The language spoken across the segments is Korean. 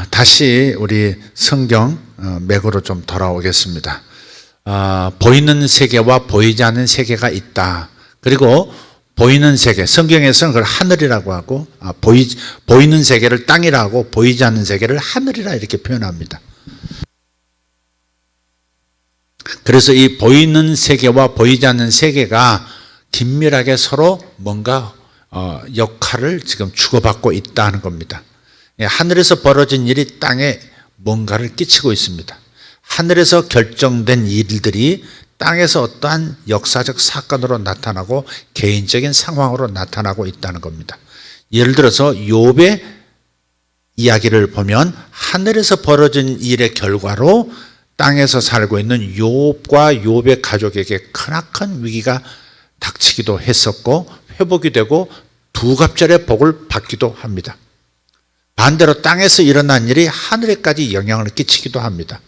다시 우리 성경 맥으로 좀 돌아오겠습니다. 보이는 세계와 보이지 않는 세계가 있다. 그리고 보이는 세계, 성경에서는 그걸 하늘이라고 하고 보이는 세계를 땅이라고 보이지 않는 세계를 하늘이라 이렇게 표현합니다. 그래서 이 보이는 세계와 보이지 않는 세계가 긴밀하게 서로 뭔가 역할을 지금 주고받고 있다는 겁니다. 하늘에서 벌어진 일이 땅에 뭔가를 끼치고 있습니다. 하늘에서 결정된 일들이 땅에서 어떠한 역사적 사건으로 나타나고 개인적인 상황으로 나타나고 있다는 겁니다. 예를 들어서 욥의 이야기를 보면 하늘에서 벌어진 일의 결과로 땅에서 살고 있는 욥과 욥의 가족에게 크나큰 위기가 닥치기도 했었고 회복이 되고 두갑절의 복을 받기도 합니다. 반대로 땅에서 일어난 일이 하늘에까지 영향을 끼치기도 합니다.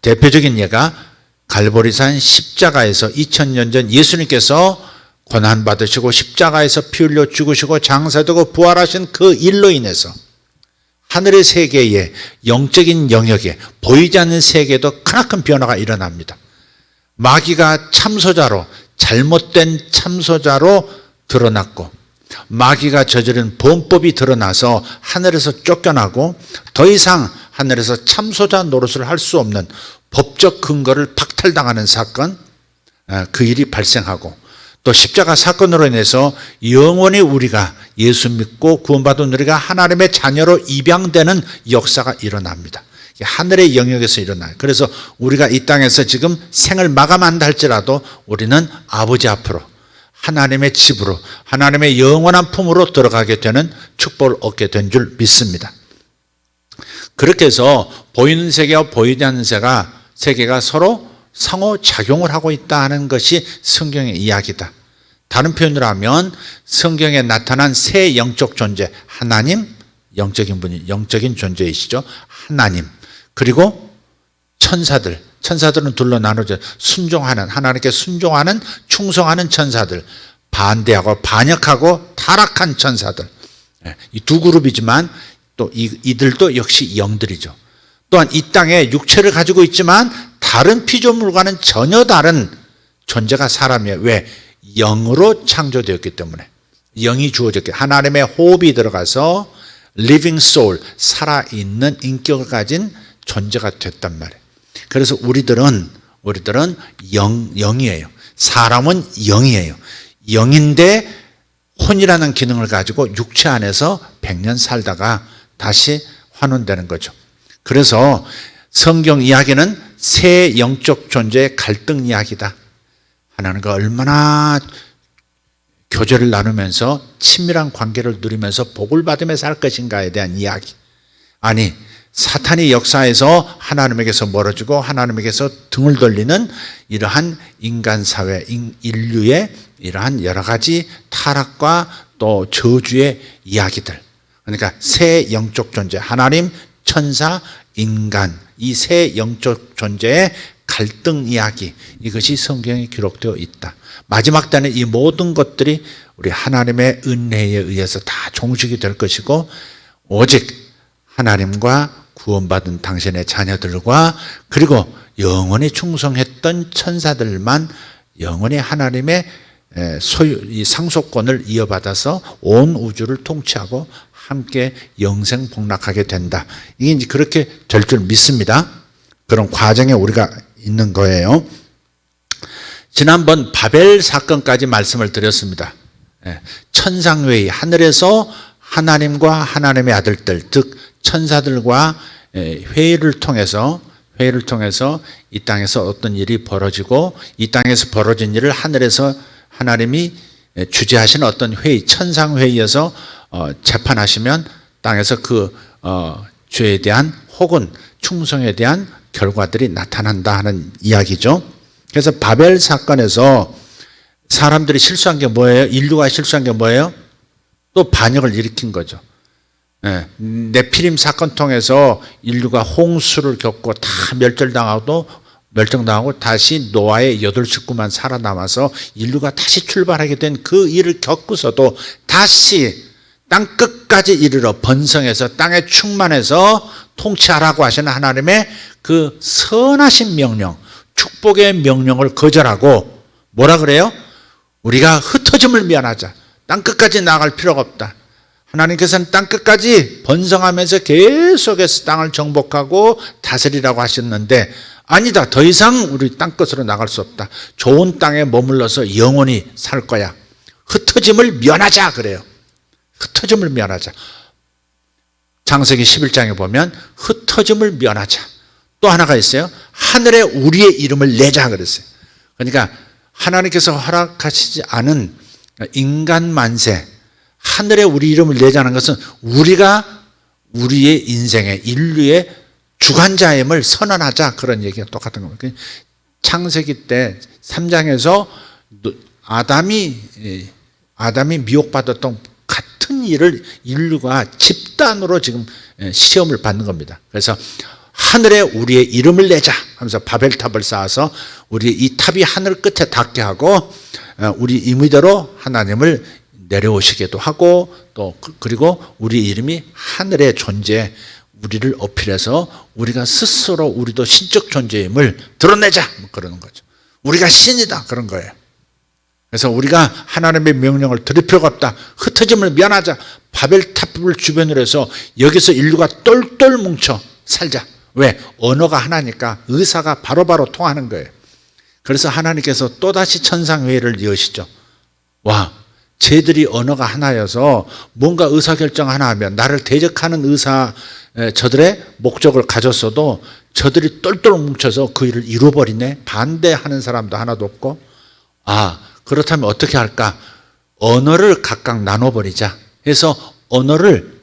대표적인 예가 갈보리산 십자가에서 2000년 전 예수님께서 고난받으시고 십자가에서 피 흘려 죽으시고 장사되고 부활하신 그 일로 인해서 하늘의 세계에 영적인 영역에 보이지 않는 세계에도 크나큰 변화가 일어납니다. 마귀가 참소자로 잘못된 참소자로 드러났고 마귀가 저지른 범법이 드러나서 하늘에서 쫓겨나고 더 이상 하늘에서 참소자 노릇을 할 수 없는 법적 근거를 박탈당하는 사건, 그 일이 발생하고 또 십자가 사건으로 인해서 영원히 우리가 예수 믿고 구원받은 우리가 하나님의 자녀로 입양되는 역사가 일어납니다. 하늘의 영역에서 일어나요. 그래서 우리가 이 땅에서 지금 생을 마감한다 할지라도 우리는 아버지 앞으로 하나님의 집으로 하나님의 영원한 품으로 들어가게 되는 축복을 얻게 된 줄 믿습니다. 그렇게 해서 보이는 세계와 보이지 않는 세계가 서로 상호작용을 하고 있다는 것이 성경의 이야기다. 다른 표현으로 하면 성경에 나타난 세 영적 존재, 하나님, 영적인 존재이시죠. 하나님, 그리고 천사들은 둘로 나누죠. 하나님께 순종하는, 충성하는 천사들, 반대하고 반역하고 타락한 천사들. 이 두 그룹이지만 또 이들도 역시 영들이죠. 또한 이 땅에 육체를 가지고 있지만 다른 피조물과는 전혀 다른 존재가 사람이에요. 왜? 영으로 창조되었기 때문에. 영이 주어졌기 때문에. 하나님의 호흡이 들어가서 living soul, 살아있는 인격을 가진 존재가 됐단 말이에요. 그래서 우리들은 영이에요. 사람은 영이에요. 영인데 혼이라는 기능을 가지고 육체 안에서 100년 살다가 다시 환원되는 거죠. 그래서 성경 이야기는 세 영적 존재의 갈등 이야기다. 하나님과 얼마나 교제를 나누면서 친밀한 관계를 누리면서 복을 받으며 살 것인가에 대한 이야기. 아니, 사탄이 역사에서 하나님에게서 멀어지고 하나님에게서 등을 돌리는 이러한 인간 사회, 인류의 이러한 여러 가지 타락과 또 저주의 이야기들. 그러니까 세 영적 존재, 하나님, 천사, 인간, 이 세 영적 존재의 갈등 이야기, 이것이 성경에 기록되어 있다. 마지막 때는 이 모든 것들이 우리 하나님의 은혜에 의해서 다 종식이 될 것이고 오직 하나님과 구원받은 당신의 자녀들과 그리고 영원히 충성했던 천사들만 영원히 하나님의 이 상속권을 이어받아서 온 우주를 통치하고 함께 영생 복락하게 된다. 이게 이제 그렇게 될 줄 믿습니다. 그런 과정에 우리가 있는 거예요. 지난번 바벨 사건까지 말씀을 드렸습니다. 천상회의, 하늘에서 하나님과 하나님의 아들들, 즉 천사들과 회의를 통해서 이 땅에서 어떤 일이 벌어지고 이 땅에서 벌어진 일을 하늘에서 하나님이 주재하시는 어떤 회의, 천상회의에서 재판하시면 땅에서 그 죄에 대한 혹은 충성에 대한 결과들이 나타난다 하는 이야기죠. 그래서 바벨 사건에서 사람들이 실수한 게 뭐예요? 인류가 실수한 게 뭐예요? 또 반역을 일으킨 거죠. 네피림 사건 통해서 인류가 홍수를 겪고 다 멸종당하고 다시 노아의 8식구만 살아남아서 인류가 다시 출발하게 된 그 일을 겪고서도 다시 땅 끝까지 이르러 번성해서 땅에 충만해서 통치하라고 하시는 하나님의 그 선하신 명령, 축복의 명령을 거절하고 뭐라 그래요? 우리가 흩어짐을 면하자. 땅 끝까지 나갈 필요가 없다. 하나님께서는 땅 끝까지 번성하면서 계속해서 땅을 정복하고 다스리라고 하셨는데 아니다. 더 이상 우리 땅 끝으로 나갈 수 없다. 좋은 땅에 머물러서 영원히 살 거야. 흩어짐을 면하자 그래요. 흩어짐을 면하자. 창세기 11장에 보면 흩어짐을 면하자. 또 하나가 있어요. 하늘에 우리의 이름을 내자 그랬어요. 그러니까 하나님께서 허락하시지 않은 인간 만세, 하늘에 우리 이름을 내자는 것은 우리가 우리의 인생의 인류의 주관자임을 선언하자 그런 얘기가 똑같은 겁니다. 창세기 때 3장에서 아담이 미혹받았던 같은 일을 인류가 집단으로 지금 시험을 받는 겁니다. 그래서 하늘에 우리의 이름을 내자 하면서 바벨탑을 쌓아서 우리 이 탑이 하늘 끝에 닿게 하고 우리 임의대로 하나님을 내려오시기도 하고 또 그리고 우리 이름이 하늘에 존재 우리를 어필해서 우리가 스스로 우리도 신적 존재임을 드러내자 그러는 거죠. 우리가 신이다 그런 거예요. 그래서 우리가 하나님의 명령을 들을 필요가 없다. 흩어짐을 면하자. 바벨탑을 주변으로 해서 여기서 인류가 똘똘 뭉쳐 살자. 왜? 언어가 하나니까 의사가 바로바로 통하는 거예요. 그래서 하나님께서 또다시 천상회의를 여시죠. 와, 쟤들이 언어가 하나여서 뭔가 의사결정 하나 하면 나를 대적하는 저들의 목적을 가졌어도 저들이 똘똘 뭉쳐서 그 일을 이루어버리네. 반대하는 사람도 하나도 없고. 그렇다면 어떻게 할까? 언어를 각각 나눠버리자 해서 언어를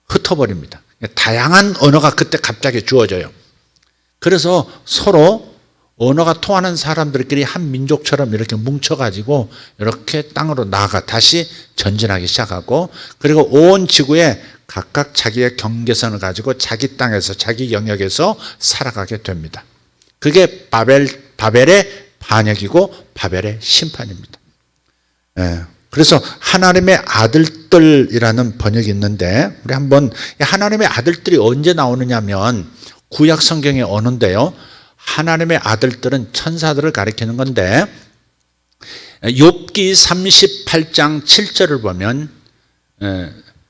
흩어버립니다. 다양한 언어가 그때 갑자기 주어져요. 그래서 서로 언어가 통하는 사람들끼리 한 민족처럼 이렇게 뭉쳐가지고 이렇게 땅으로 나아가 다시 전진하기 시작하고 그리고 온 지구에 각각 자기의 경계선을 가지고 자기 땅에서 자기 영역에서 살아가게 됩니다. 그게 바벨의 반역이고 바벨의 심판입니다. 그래서 하나님의 아들들이라는 번역이 있는데 우리 한번 하나님의 아들들이 언제 나오느냐면 구약 성경에 오는데요. 하나님의 아들들은 천사들을 가리키는 건데 욥기 38장 7절을 보면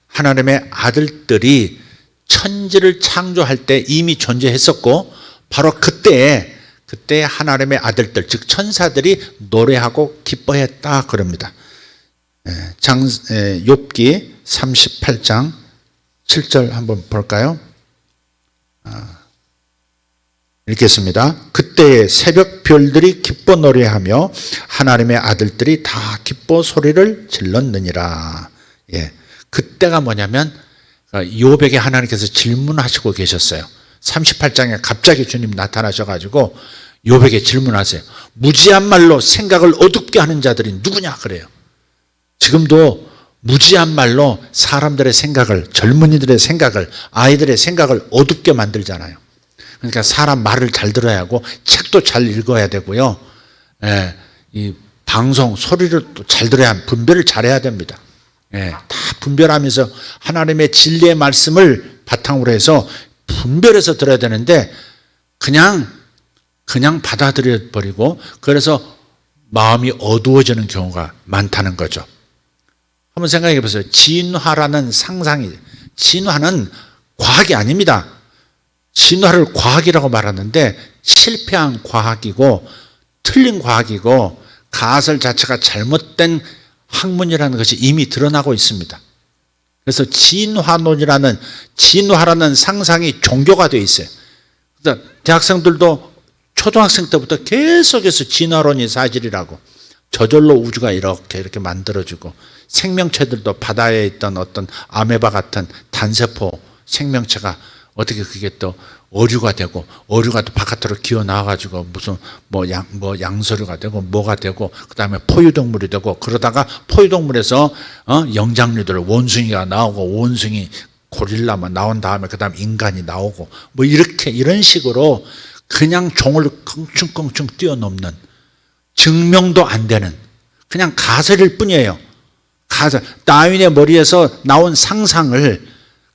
하나님의 아들들이 천지를 창조할 때 이미 존재했었고 바로 그때 하나님의 아들들 즉 천사들이 노래하고 기뻐했다 그럽니다. 욥기 38장 7절 한번 볼까요? 읽겠습니다. 그때의 새벽 별들이 기뻐 노래하며 하나님의 아들들이 다 기뻐 소리를 질렀느니라. 그때가 뭐냐면 욥에게 하나님께서 질문하시고 계셨어요. 38장에 갑자기 주님 나타나셔가지고 욥에게 질문하세요. 무지한 말로 생각을 어둡게 하는 자들이 누구냐 그래요. 지금도 무지한 말로 사람들의 생각을 젊은이들의 생각을 아이들의 생각을 어둡게 만들잖아요. 그러니까 사람 말을 잘 들어야 하고 책도 잘 읽어야 되고요. 이 방송 소리를 또 잘 들어야 분별을 잘해야 됩니다. 다 분별하면서 하나님의 진리의 말씀을 바탕으로 해서 분별해서 들어야 되는데 그냥 받아들여 버리고 그래서 마음이 어두워지는 경우가 많다는 거죠. 한번 생각해 보세요. 진화라는 상상이 진화는 과학이 아닙니다. 진화를 과학이라고 말하는데 실패한 과학이고 틀린 과학이고 가설 자체가 잘못된 학문이라는 것이 이미 드러나고 있습니다. 그래서 진화라는 상상이 종교가 되어 있어요. 그러니까 대학생들도 초등학생 때부터 계속해서 진화론이 사실이라고 저절로 우주가 이렇게 만들어지고 생명체들도 바다에 있던 어떤 아메바 같은 단세포 생명체가 어떻게 그게 또 어류가 되고 어류가 또 바깥으로 기어 나와가지고 무슨 양서류가 되고 뭐가 되고 그 다음에 포유동물이 되고 그러다가 포유동물에서 영장류들 원숭이가 나오고 원숭이 고릴라만 나온 다음에 그 다음 인간이 나오고 뭐 이런 식으로 그냥 종을 껑충껑충 뛰어넘는 증명도 안 되는 그냥 가설일 뿐이에요. 가설, 다윈의 머리에서 나온 상상을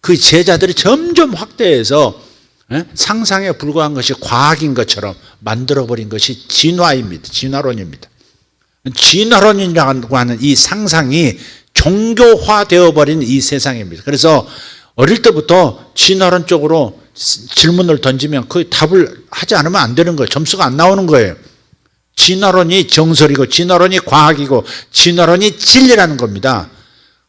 그 제자들이 점점 확대해서 상상에 불과한 것이 과학인 것처럼 만들어버린 것이 진화입니다. 진화론입니다. 진화론이라고 하는 이 상상이 종교화되어 버린 이 세상입니다. 그래서 어릴 때부터 진화론 쪽으로 질문을 던지면 그 답을 하지 않으면 안 되는 거예요. 점수가 안 나오는 거예요. 진화론이 정설이고 진화론이 과학이고 진화론이 진리라는 겁니다.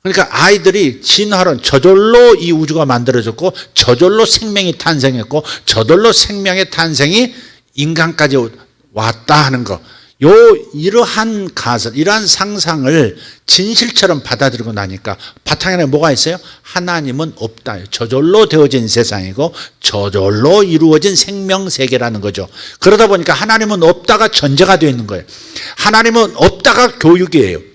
그러니까 아이들이 진화론, 저절로 이 우주가 만들어졌고 저절로 생명이 탄생했고 저절로 생명의 탄생이 인간까지 왔다 하는 거, 이러한 가설, 이러한 상상을 진실처럼 받아들이고 나니까 바탕에 뭐가 있어요? 하나님은 없다. 저절로 되어진 세상이고 저절로 이루어진 생명세계라는 거죠. 그러다 보니까 하나님은 없다가 전제가 되어 있는 거예요. 하나님은 없다가 교육이에요.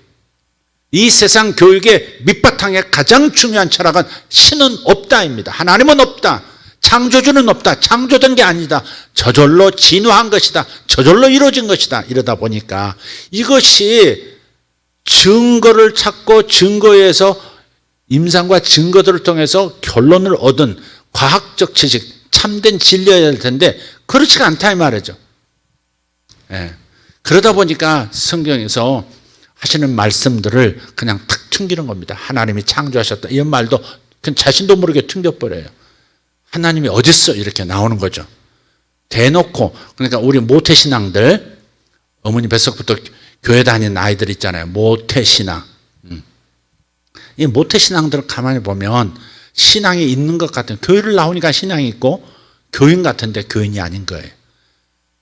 이 세상 교육의 밑바탕에 가장 중요한 철학은 신은 없다입니다. 하나님은 없다. 창조주는 없다. 창조된 게 아니다. 저절로 진화한 것이다. 저절로 이루어진 것이다. 이러다 보니까 이것이 증거를 찾고 증거에서 임상과 증거들을 통해서 결론을 얻은 과학적 지식, 참된 진리여야 될 텐데 그렇지가 않다 이 말이죠. 그러다 보니까 성경에서 하시는 말씀들을 그냥 탁 튕기는 겁니다. 하나님이 창조하셨다. 이런 말도 그냥 자신도 모르게 튕겨버려요. 하나님이 어딨어? 이렇게 나오는 거죠. 대놓고. 그러니까 우리 모태신앙들, 어머니 뱃속부터 교회 다니는 아이들 있잖아요. 모태신앙. 이 모태신앙들을 가만히 보면 신앙이 있는 것 같은, 교회를 나오니까 신앙이 있고 교인 같은데 교인이 아닌 거예요.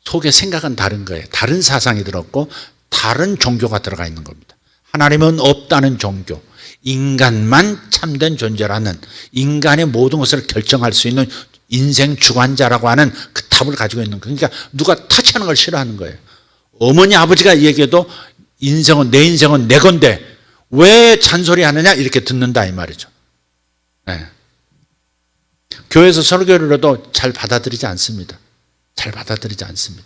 속에 생각은 다른 거예요. 다른 사상이 들었고 다른 종교가 들어가 있는 겁니다. 하나님은 없다는 종교, 인간만 참된 존재라는, 인간의 모든 것을 결정할 수 있는 인생 주관자라고 하는 그 답을 가지고 있는 거예요. 그러니까 누가 타치하는 걸 싫어하는 거예요. 어머니 아버지가 얘기해도 내 인생은 내 건데 왜 잔소리하느냐 이렇게 듣는다 이 말이죠. 교회에서 설교를 해도 잘 받아들이지 않습니다. 잘 받아들이지 않습니다.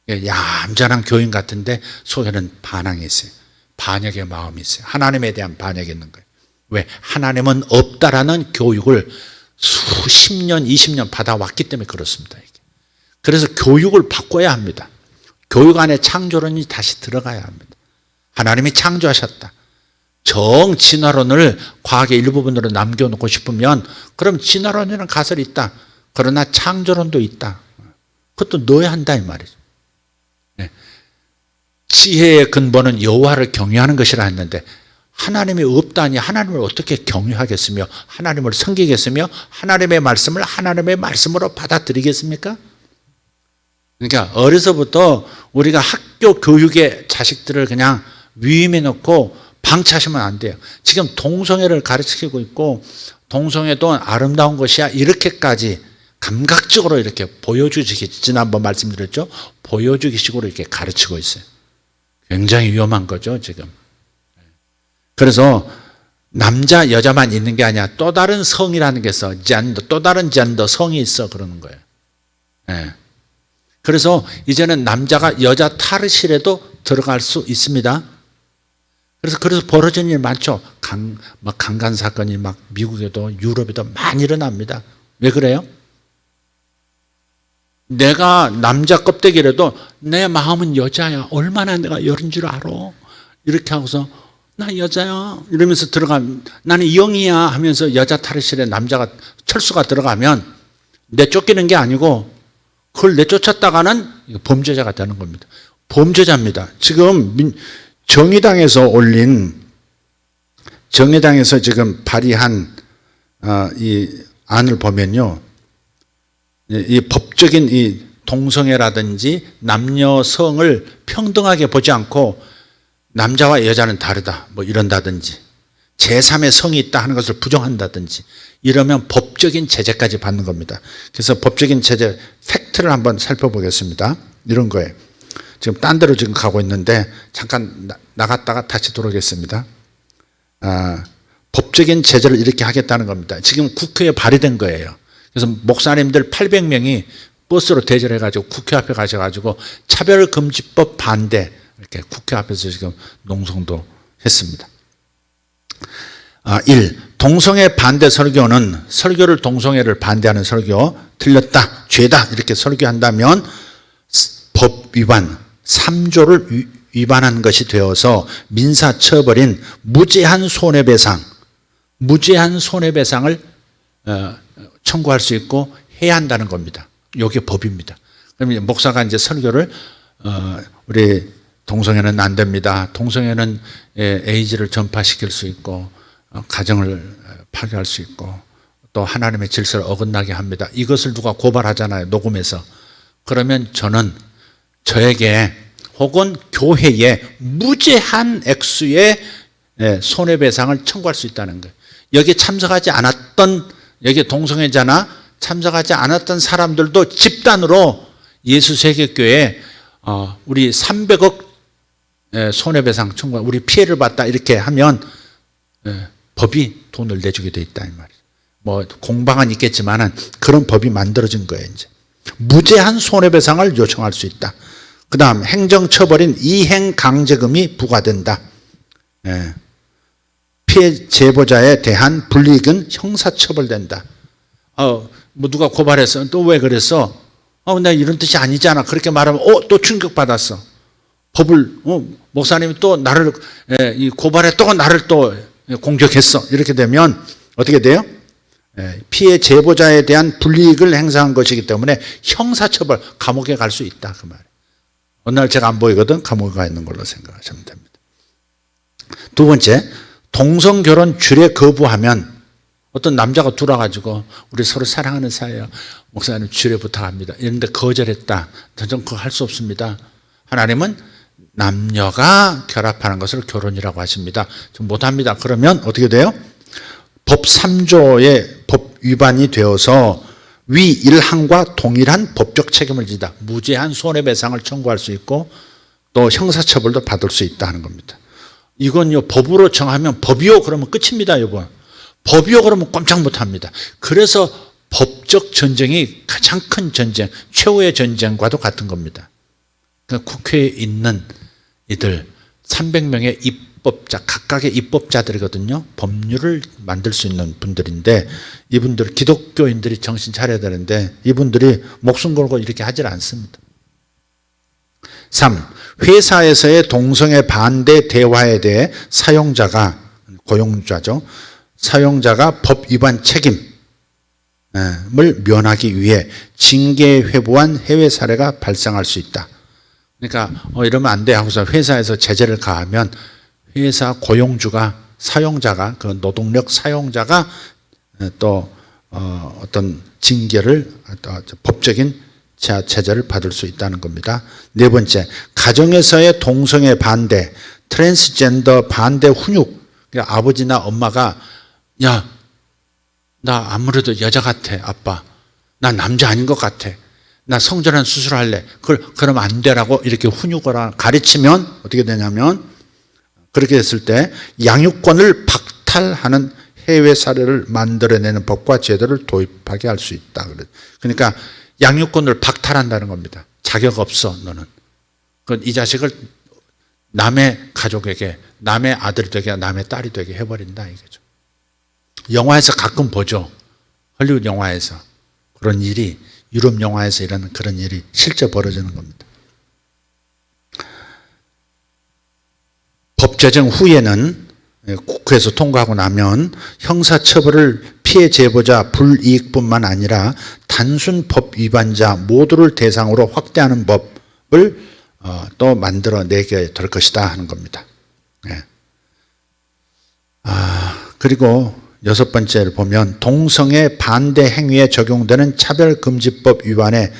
얌전한 교인 같은데 속에는 반항이 있어요. 반역의 마음이 있어요. 하나님에 대한 반역이 있는 거예요. 왜? 하나님은 없다라는 교육을 수십 년, 20년 받아왔기 때문에 그렇습니다. 그래서 교육을 바꿔야 합니다. 교육 안에 창조론이 다시 들어가야 합니다. 하나님이 창조하셨다. 정진화론을 과학의 일부분으로 남겨놓고 싶으면 그럼 진화론이라는 가설이 있다. 그러나 창조론도 있다. 그것도 넣어야 한다 이 말이죠. 지혜의 근본은 여호와를 경외하는 것이라 했는데 하나님이 없다니 하나님을 어떻게 경외하겠으며 하나님을 섬기겠으며 하나님의 말씀을 하나님의 말씀으로 받아들이겠습니까? 그러니까 어려서부터 우리가 학교 교육의 자식들을 그냥 위임해 놓고 방치하시면 안 돼요. 지금 동성애를 가르치고 있고 동성애도 아름다운 것이야 이렇게까지 감각적으로 이렇게 보여주기, 지난번 말씀드렸죠. 보여주기식으로 이렇게 가르치고 있어요. 굉장히 위험한 거죠 지금. 그래서 남자 여자만 있는 게 아니라 또 다른 성이라는 게 있어. 또 다른 젠더 성이 있어 그러는 거예요. 그래서 이제는 남자가 여자 탈의실에도 들어갈 수 있습니다. 그래서 벌어지는 일 많죠. 강간 사건이 막 미국에도 유럽에도 많이 일어납니다. 왜 그래요? 내가 남자 껍데기라도 내 마음은 여자야. 얼마나 내가 여린 줄 알아? 이렇게 하고서 나 여자야 이러면서 들어가면 나는 영이야 하면서 여자 탈의실에 남자가 철수가 들어가면 내쫓기는 게 아니고 그걸 내쫓았다가는 범죄자가 되는 겁니다. 범죄자입니다. 지금 정의당에서 지금 발의한 이 안을 보면요. 이 법적인 이 동성애라든지 남녀 성을 평등하게 보지 않고 남자와 여자는 다르다 뭐 이런다든지 제3의 성이 있다 하는 것을 부정한다든지 이러면 법적인 제재까지 받는 겁니다. 그래서 법적인 제재 팩트를 한번 살펴보겠습니다. 이런 거예요. 지금 딴 데로 지금 가고 있는데 잠깐 나갔다가 다시 들어오겠습니다. 법적인 제재를 이렇게 하겠다는 겁니다. 지금 국회에 발의된 거예요. 그래서 목사님들 800명이 버스로 대절해가지고 국회 앞에 가셔가지고 차별금지법 반대 이렇게 국회 앞에서 지금 농성도 했습니다. 1. 동성애 반대 설교는 설교를 동성애를 반대하는 설교, 틀렸다, 죄다 이렇게 설교한다면 법 위반, 3조를 위반한 것이 되어서 민사처벌인 무제한 손해배상을 청구할 수 있고 해야 한다는 겁니다. 이게 법입니다. 그러면 목사가 이제 설교를 우리 동성애는 안 됩니다. 동성애는 에이즈를 전파시킬 수 있고 가정을 파괴할 수 있고 또 하나님의 질서를 어긋나게 합니다. 이것을 누가 고발하잖아요. 녹음해서. 그러면 저는 저에게 혹은 교회에 무제한 액수의 손해배상을 청구할 수 있다는 거예요. 여기 참석하지 않았던, 여기 동성애자나 참석하지 않았던 사람들도 집단으로 예수세계교회에 우리 300억 손해배상 청구, 우리 피해를 봤다 이렇게 하면 법이 돈을 내주게 돼 있다 이 말이에요. 뭐 공방은 있겠지만은 그런 법이 만들어진 거예요. 이제 무제한 손해배상을 요청할 수 있다. 그다음 행정처벌인 이행강제금이 부과된다. 피해 제보자에 대한 불이익은 형사처벌된다. 뭐 누가 고발했어? 또 왜 그랬어? 내가 이런 뜻이 아니잖아. 그렇게 말하면 또 충격받았어. 법을 목사님이 또 나를 고발했다고 나를 또 공격했어. 이렇게 되면 어떻게 돼요? 피해 제보자에 대한 불이익을 행사한 것이기 때문에 형사처벌, 감옥에 갈 수 있다 그 말이에요. 어느 날 제가 안 보이거든 감옥에 가 있는 걸로 생각하시면 됩니다. 두 번째, 동성결혼 주례 거부하면 어떤 남자가 들어와가지고 우리 서로 사랑하는 사이예요. 목사님 주례 부탁합니다. 이런데 거절했다. 저는 그거 할 수 없습니다. 하나님은 남녀가 결합하는 것을 결혼이라고 하십니다. 좀 못합니다. 그러면 어떻게 돼요? 법 3조의 법 위반이 되어서 위 1항과 동일한 법적 책임을 지다. 무제한 손해배상을 청구할 수 있고 또 형사처벌도 받을 수 있다 하는 겁니다. 이건요 법으로 정하면 법이요 그러면 끝입니다. 여러분. 법이요 그러면 꼼짝 못합니다. 그래서 법적 전쟁이 가장 큰 전쟁, 최후의 전쟁과도 같은 겁니다. 그러니까 국회에 있는 이들 300명의 입법자, 각각의 입법자들이거든요. 법률을 만들 수 있는 분들인데 이분들 기독교인들이 정신 차려야 되는데 이분들이 목숨 걸고 이렇게 하질 않습니다. 3. 회사에서의 동성애 반대 대화에 대해 사용자가, 고용자죠. 사용자가 법 위반 책임을 면하기 위해 징계 회부한 해외 사례가 발생할 수 있다. 그러니까 이러면 안 돼 하고서 회사에서 제재를 가하면 회사 고용주가, 사용자가, 그 노동력 사용자가 또 어떤 징계를, 법적인 제재를 받을 수 있다는 겁니다. 네 번째, 가정에서의 동성애 반대, 트랜스젠더 반대 훈육. 그러니까 아버지나 엄마가 야, 나 아무래도 여자 같아, 아빠. 나 남자 아닌 것 같아. 나 성전환 수술할래. 그러면 안 되라고 이렇게 훈육을 가르치면 어떻게 되냐면 그렇게 됐을 때 양육권을 박탈하는 해외 사례를 만들어내는 법과 제도를 도입하게 할 수 있다. 그러니까 양육권을 박탈한다는 겁니다. 자격 없어, 너는. 이 자식을 남의 가족에게, 남의 아들이 되게, 남의 딸이 되게 해버린다 이거죠. 영화에서 가끔 보죠. 헐리우드 영화에서 그런 일이, 유럽 영화에서 이런 그런 일이 실제 벌어지는 겁니다. 법 제정 후에는 국회에서 통과하고 나면 형사처벌을 피해 제보자 불이익뿐만 아니라 단순 법 위반자 모두를 대상으로 확대하는 법을 또 만들어내게 될 것이다 하는 겁니다. 그리고 여섯 번째를 보면 동성애 반대 행위에 적용되는 차별금지법 위반의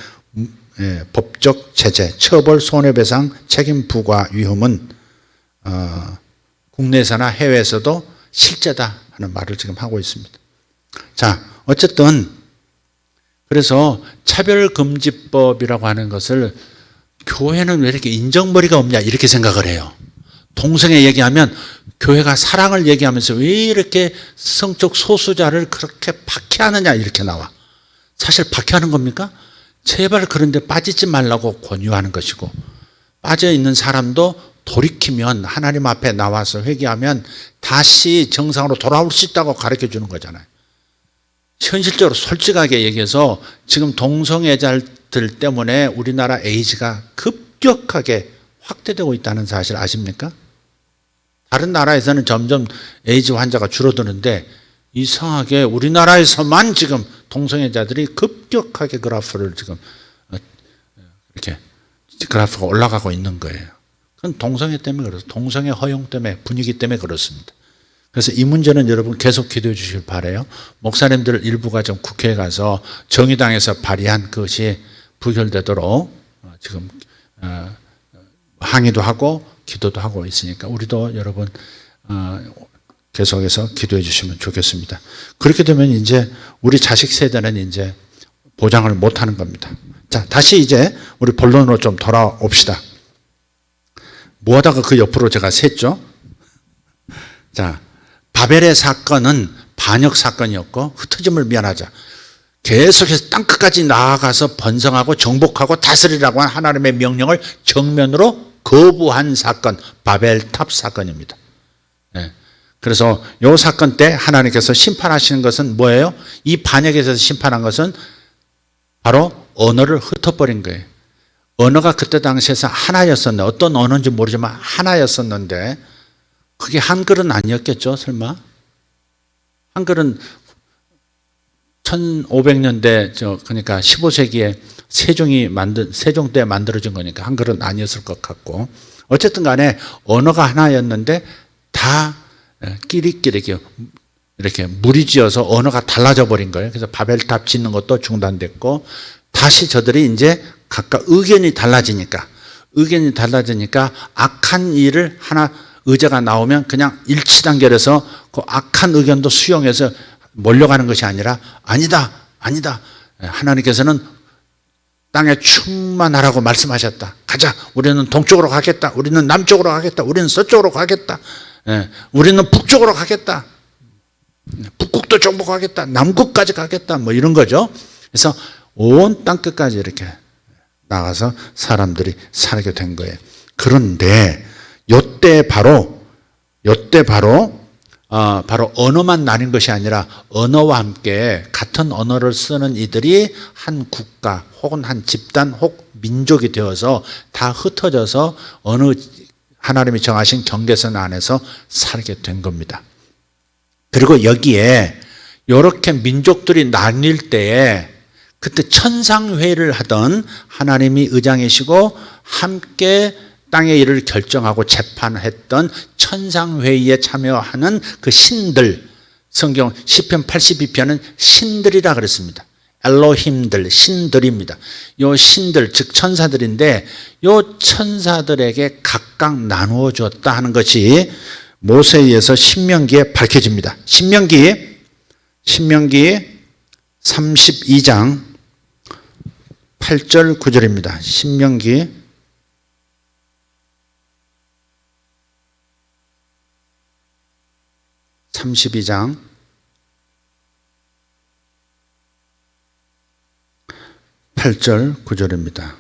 법적 제재, 처벌, 손해배상, 책임 부과 위험은 국내에서나 해외에서도 실제다 하는 말을 지금 하고 있습니다. 자, 어쨌든 그래서 차별금지법이라고 하는 것을 교회는 왜 이렇게 인정머리가 없냐 이렇게 생각을 해요. 동성애 얘기하면 교회가 사랑을 얘기하면서 왜 이렇게 성적 소수자를 그렇게 박해하느냐 이렇게 나와. 사실 박해하는 겁니까? 제발 그런 데 빠지지 말라고 권유하는 것이고 빠져 있는 사람도 돌이키면 하나님 앞에 나와서 회개하면 다시 정상으로 돌아올 수 있다고 가르쳐 주는 거잖아요. 현실적으로 솔직하게 얘기해서 지금 동성애자들 때문에 우리나라 에이즈가 급격하게 확대되고 있다는 사실 아십니까? 다른 나라에서는 점점 에이즈 환자가 줄어드는데 이상하게 우리나라에서만 지금 동성애자들이 급격하게 그래프를 지금 이렇게 그래프가 올라가고 있는 거예요. 그건 동성애 때문에 그렇습니다. 동성애 허용 때문에, 분위기 때문에 그렇습니다. 그래서 이 문제는 여러분 계속 기도해 주시길 바라요. 목사님들 일부가 좀 국회에 가서 정의당에서 발의한 것이 부결되도록 지금 항의도 하고 기도도 하고 있으니까 우리도 여러분 계속해서 기도해 주시면 좋겠습니다. 그렇게 되면 이제 우리 자식 세대는 이제 보장을 못 하는 겁니다. 자, 다시 이제 우리 본론으로 좀 돌아옵시다. 뭐 하다가 그 옆으로 제가 샜죠? 자, 바벨의 사건은 반역 사건이었고 흩어짐을 면하자. 계속해서 땅끝까지 나아가서 번성하고 정복하고 다스리라고 한 하나님의 명령을 정면으로 거부한 사건, 바벨탑 사건입니다. 네. 그래서 이 사건 때 하나님께서 심판하시는 것은 뭐예요? 이 반역에 대해서 심판한 것은 바로 언어를 흩어버린 거예요. 언어가 그때 당시에서 하나였었는데, 어떤 언어인지 모르지만 하나였었는데 그게 한글은 아니었겠죠, 설마? 한글은 1500년대 그러니까 15세기에 세종 때 만들어진 거니까 한글은 아니었을 것 같고, 어쨌든 간에 언어가 하나였는데 다 끼리끼리 이렇게 무리지어서 언어가 달라져 버린 거예요. 그래서 바벨탑 짓는 것도 중단됐고, 다시 저들이 이제 각각 의견이 달라지니까 악한 일을 하나 의제가 나오면 그냥 일치단결해서 그 악한 의견도 수용해서 몰려가는 것이 아니라 아니다. 하나님께서는 땅에 충만하라고 말씀하셨다. 가자. 우리는 동쪽으로 가겠다. 우리는 남쪽으로 가겠다. 우리는 서쪽으로 가겠다. 우리는 북쪽으로 가겠다. 북극도 정복하겠다. 남극까지 가겠다. 뭐 이런 거죠. 그래서 온 땅끝까지 이렇게 나가서 사람들이 살게 된 거예요. 그런데 요때 바로 언어만 나뉜 것이 아니라 언어와 함께 같은 언어를 쓰는 이들이 한 국가 혹은 한 집단 혹 민족이 되어서 다 흩어져서 어느 하나님이 정하신 경계선 안에서 살게 된 겁니다. 그리고 여기에 이렇게 민족들이 나뉠 때에 그때 천상회의를 하던 하나님이 의장이시고 함께 땅의 일을 결정하고 재판했던 천상회의에 참여하는 그 신들, 성경 시편 82편은 신들이라 그랬습니다. 엘로힘들, 신들입니다. 요 신들, 즉 천사들인데 요 천사들에게 각각 나누어 주었다 하는 것이 모세에 의해서 신명기에 밝혀집니다. 신명기 32장 8절 9절입니다. 신명기 32장 8절 9절입니다.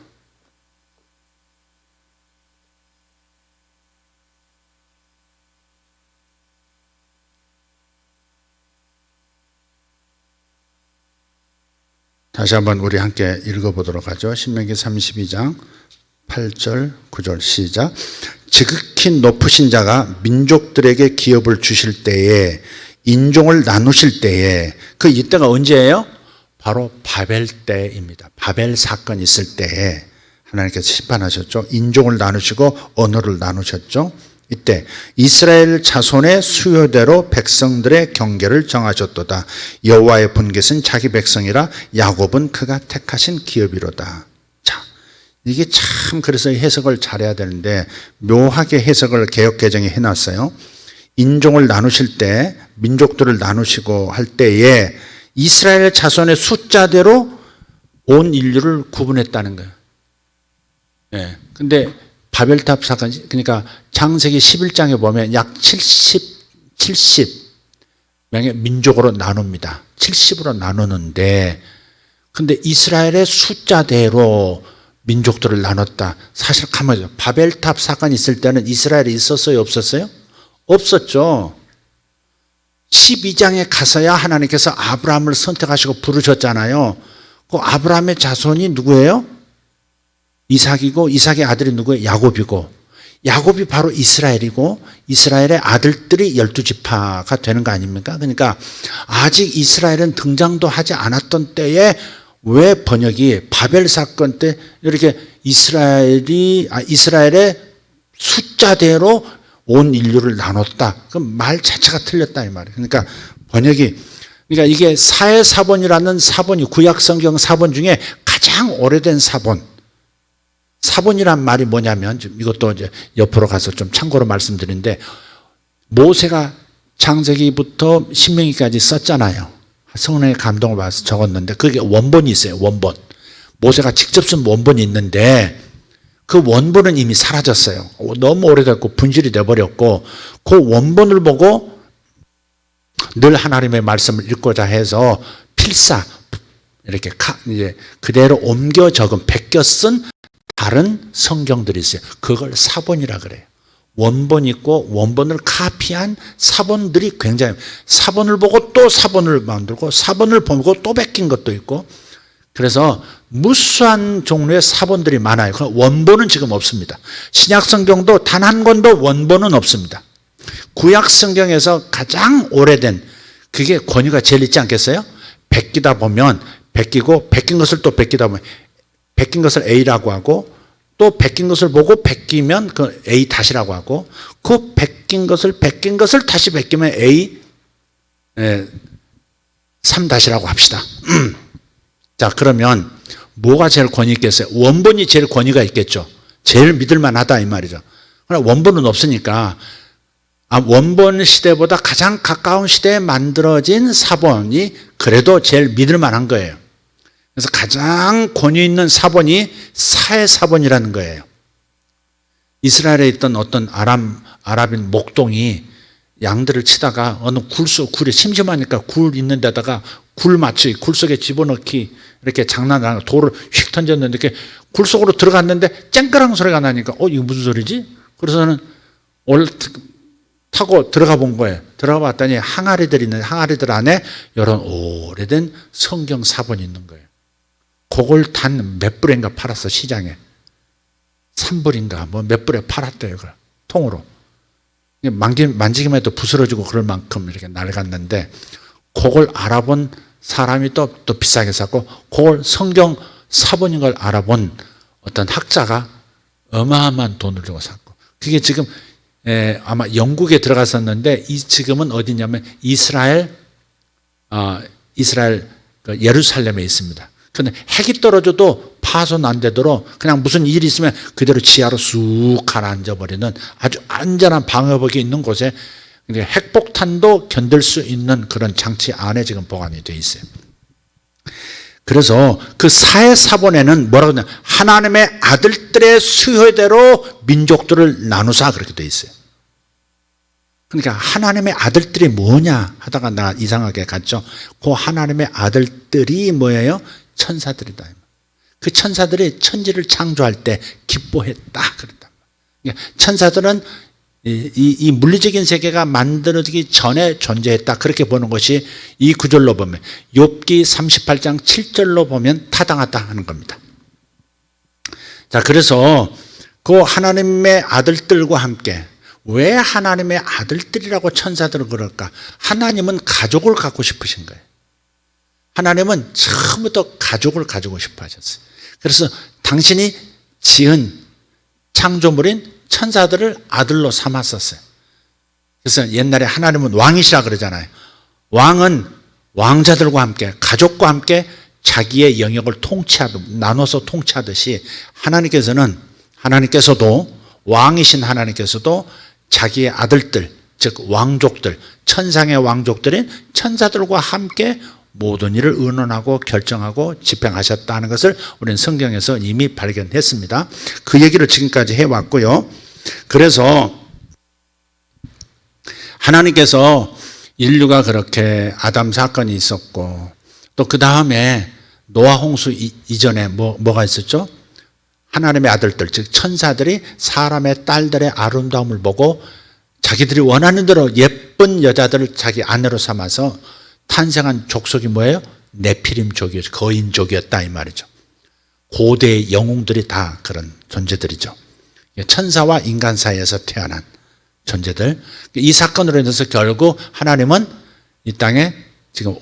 다시 한번 우리 함께 읽어보도록 하죠. 신명기 32장 8절 9절 시작. 지극히 높으신 자가 민족들에게 기업을 주실 때에, 인종을 나누실 때에, 그 이때가 언제예요? 바로 바벨 때입니다. 바벨 사건이 있을 때에 하나님께서 심판하셨죠. 인종을 나누시고 언어를 나누셨죠. 이때 이스라엘 자손의 수요대로 백성들의 경계를 정하셨도다. 여호와의 분깃은 자기 백성이라 야곱은 그가 택하신 기업이로다. 자, 이게 참 그래서 해석을 잘해야 되는데 묘하게 해석을 개역개정이 해놨어요. 인종을 나누실 때, 민족들을 나누시고 할 때에 이스라엘 자손의 숫자대로 온 인류를 구분했다는 거예요. 네. 근데 바벨탑 사건, 그러니까 창세기 11장에 보면 약 70명의 민족으로 나눕니다. 70으로 나누는데, 근데 이스라엘의 숫자대로 민족들을 나눴다. 사실 가만히 바벨탑 사건이 있을 때는 이스라엘이 있었어요? 없었어요? 없었죠. 12장에 가서야 하나님께서 아브라함을 선택하시고 부르셨잖아요. 그 아브라함의 자손이 누구예요? 이삭이고 이삭의 아들이 누구예요? 야곱이고 야곱이 바로 이스라엘이고 이스라엘의 아들들이 12지파가 되는 거 아닙니까? 그러니까 아직 이스라엘은 등장도 하지 않았던 때에 왜 번역이 바벨 사건 때 이렇게 이스라엘의 숫자대로 온 인류를 나눴다. 그럼 말 자체가 틀렸다 이 말이에요. 그러니까 번역이 그러니까 이게 사해사본이라는 사본이 구약 성경 사본 중에 가장 오래된 사본. 사본이란 말이 뭐냐면 이것도 이제 옆으로 가서 좀 참고로 말씀드리는데 모세가 창세기부터 신명기까지 썼잖아요. 성령의 감동을 받아서 적었는데 그게 원본이 있어요. 원본. 모세가 직접 쓴 원본이 있는데 그 원본은 이미 사라졌어요. 너무 오래됐고 분실이 돼버렸고 그 원본을 보고 늘 하나님의 말씀을 읽고자 해서 필사 이렇게 이제 그대로 옮겨 적은 베껴 쓴 다른 성경들이 있어요. 그걸 사본이라 그래요. 원본 있고 원본을 카피한 사본들이 굉장히 사본을 보고 또 사본을 만들고 사본을 보고 또 베낀 것도 있고 그래서 무수한 종류의 사본들이 많아요. 원본은 지금 없습니다. 신약 성경도 단 한 권도 원본은 없습니다. 구약 성경에서 가장 오래된 그게 권위가 제일 있지 않겠어요? 베끼다 보면 베끼고 베낀 것을 또 베끼다 보면 베낀 것을 A라고 하고 또 베낀 것을 보고 베끼면 그 A 다시라고 하고 그 베낀 것을 다시 베끼면 A 3 다시라고 합시다. 자 그러면 뭐가 제일 권위 있겠어요? 원본이 제일 권위가 있겠죠. 제일 믿을만하다 이 말이죠. 그러나 원본은 없으니까 원본 시대보다 가장 가까운 시대에 만들어진 사본이 그래도 제일 믿을만한 거예요. 그래서 가장 권위 있는 사본이 사해사본이라는 거예요. 이스라엘에 있던 어떤 아랍인 목동이 양들을 치다가 어느 굴에 심심하니까 굴 있는 데다가 굴 속에 집어넣기 이렇게 장난하고 돌을 휙 던졌는데 이렇게 굴 속으로 들어갔는데 쨍그랑 소리가 나니까 이거 무슨 소리지? 그래서는 타고 들어가 본 거예요. 들어가 봤더니 항아리들 있는 항아리들 안에 이런 오래된 성경 사본이 있는 거예요. 그걸 단 몇 불인가 팔았어 시장에. 3불인가 뭐 몇 불에 팔았대요. 그걸 통으로. 만지기만 해도 부스러지고 그럴 만큼 이렇게 낡았는데 그걸 알아본 사람이 또 비싸게 샀고 그걸 성경 사본인 걸 알아본 어떤 학자가 어마어마한 돈을 주고 샀고 그게 지금 아마 영국에 들어갔었는데 지금은 어디냐면 이스라엘 그 예루살렘에 있습니다. 근데 핵이 떨어져도 파손 안 되도록 그냥 무슨 일이 있으면 그대로 지하로 쑥 가라앉아 버리는 아주 안전한 방어벽이 있는 곳에 핵폭탄도 견딜 수 있는 그런 장치 안에 지금 보관이 되어 있어요. 그래서 그 사해사본에는 뭐라고 하냐 하나님의 아들들의 수효대로 민족들을 나누사 그렇게 되어 있어요. 그러니까 하나님의 아들들이 뭐냐 하다가 나 이상하게 갔죠. 그 하나님의 아들들이 뭐예요? 천사들이다. 그 천사들이 천지를 창조할 때 기뻐했다. 그랬단 말이에요. 천사들은 이 물리적인 세계가 만들어지기 전에 존재했다. 그렇게 보는 것이 이 구절로 보면 욥기 38장 7절로 보면 타당하다 하는 겁니다. 자, 그래서 그 하나님의 아들들과 함께 왜 하나님의 아들들이라고 천사들을 그럴까? 하나님은 가족을 갖고 싶으신 거예요. 하나님은 처음부터 가족을 가지고 싶어 하셨어요. 그래서 당신이 지은 창조물인 천사들을 아들로 삼았었어요. 그래서 옛날에 하나님은 왕이시라 그러잖아요. 왕은 왕자들과 함께 가족과 함께 자기의 영역을 나눠서 통치하듯이 하나님께서도 왕이신 하나님께서도 자기의 아들들 즉 왕족들 천상의 왕족들인 천사들과 함께 모든 일을 의논하고 결정하고 집행하셨다는 것을 우리는 성경에서 이미 발견했습니다. 그 얘기를 지금까지 해왔고요. 그래서 하나님께서 인류가 그렇게 아담 사건이 있었고 또 그 다음에 노아 홍수 이전에 뭐가 있었죠? 하나님의 아들들, 즉 천사들이 사람의 딸들의 아름다움을 보고 자기들이 원하는 대로 예쁜 여자들을 자기 아내로 삼아서 탄생한 족속이 뭐예요? 네피림족이었죠. 거인족이었다 이 말이죠. 고대의 영웅들이 다 그런 존재들이죠. 천사와 인간 사이에서 태어난 존재들. 이 사건으로 인해서 결국 하나님은 이 땅에 지금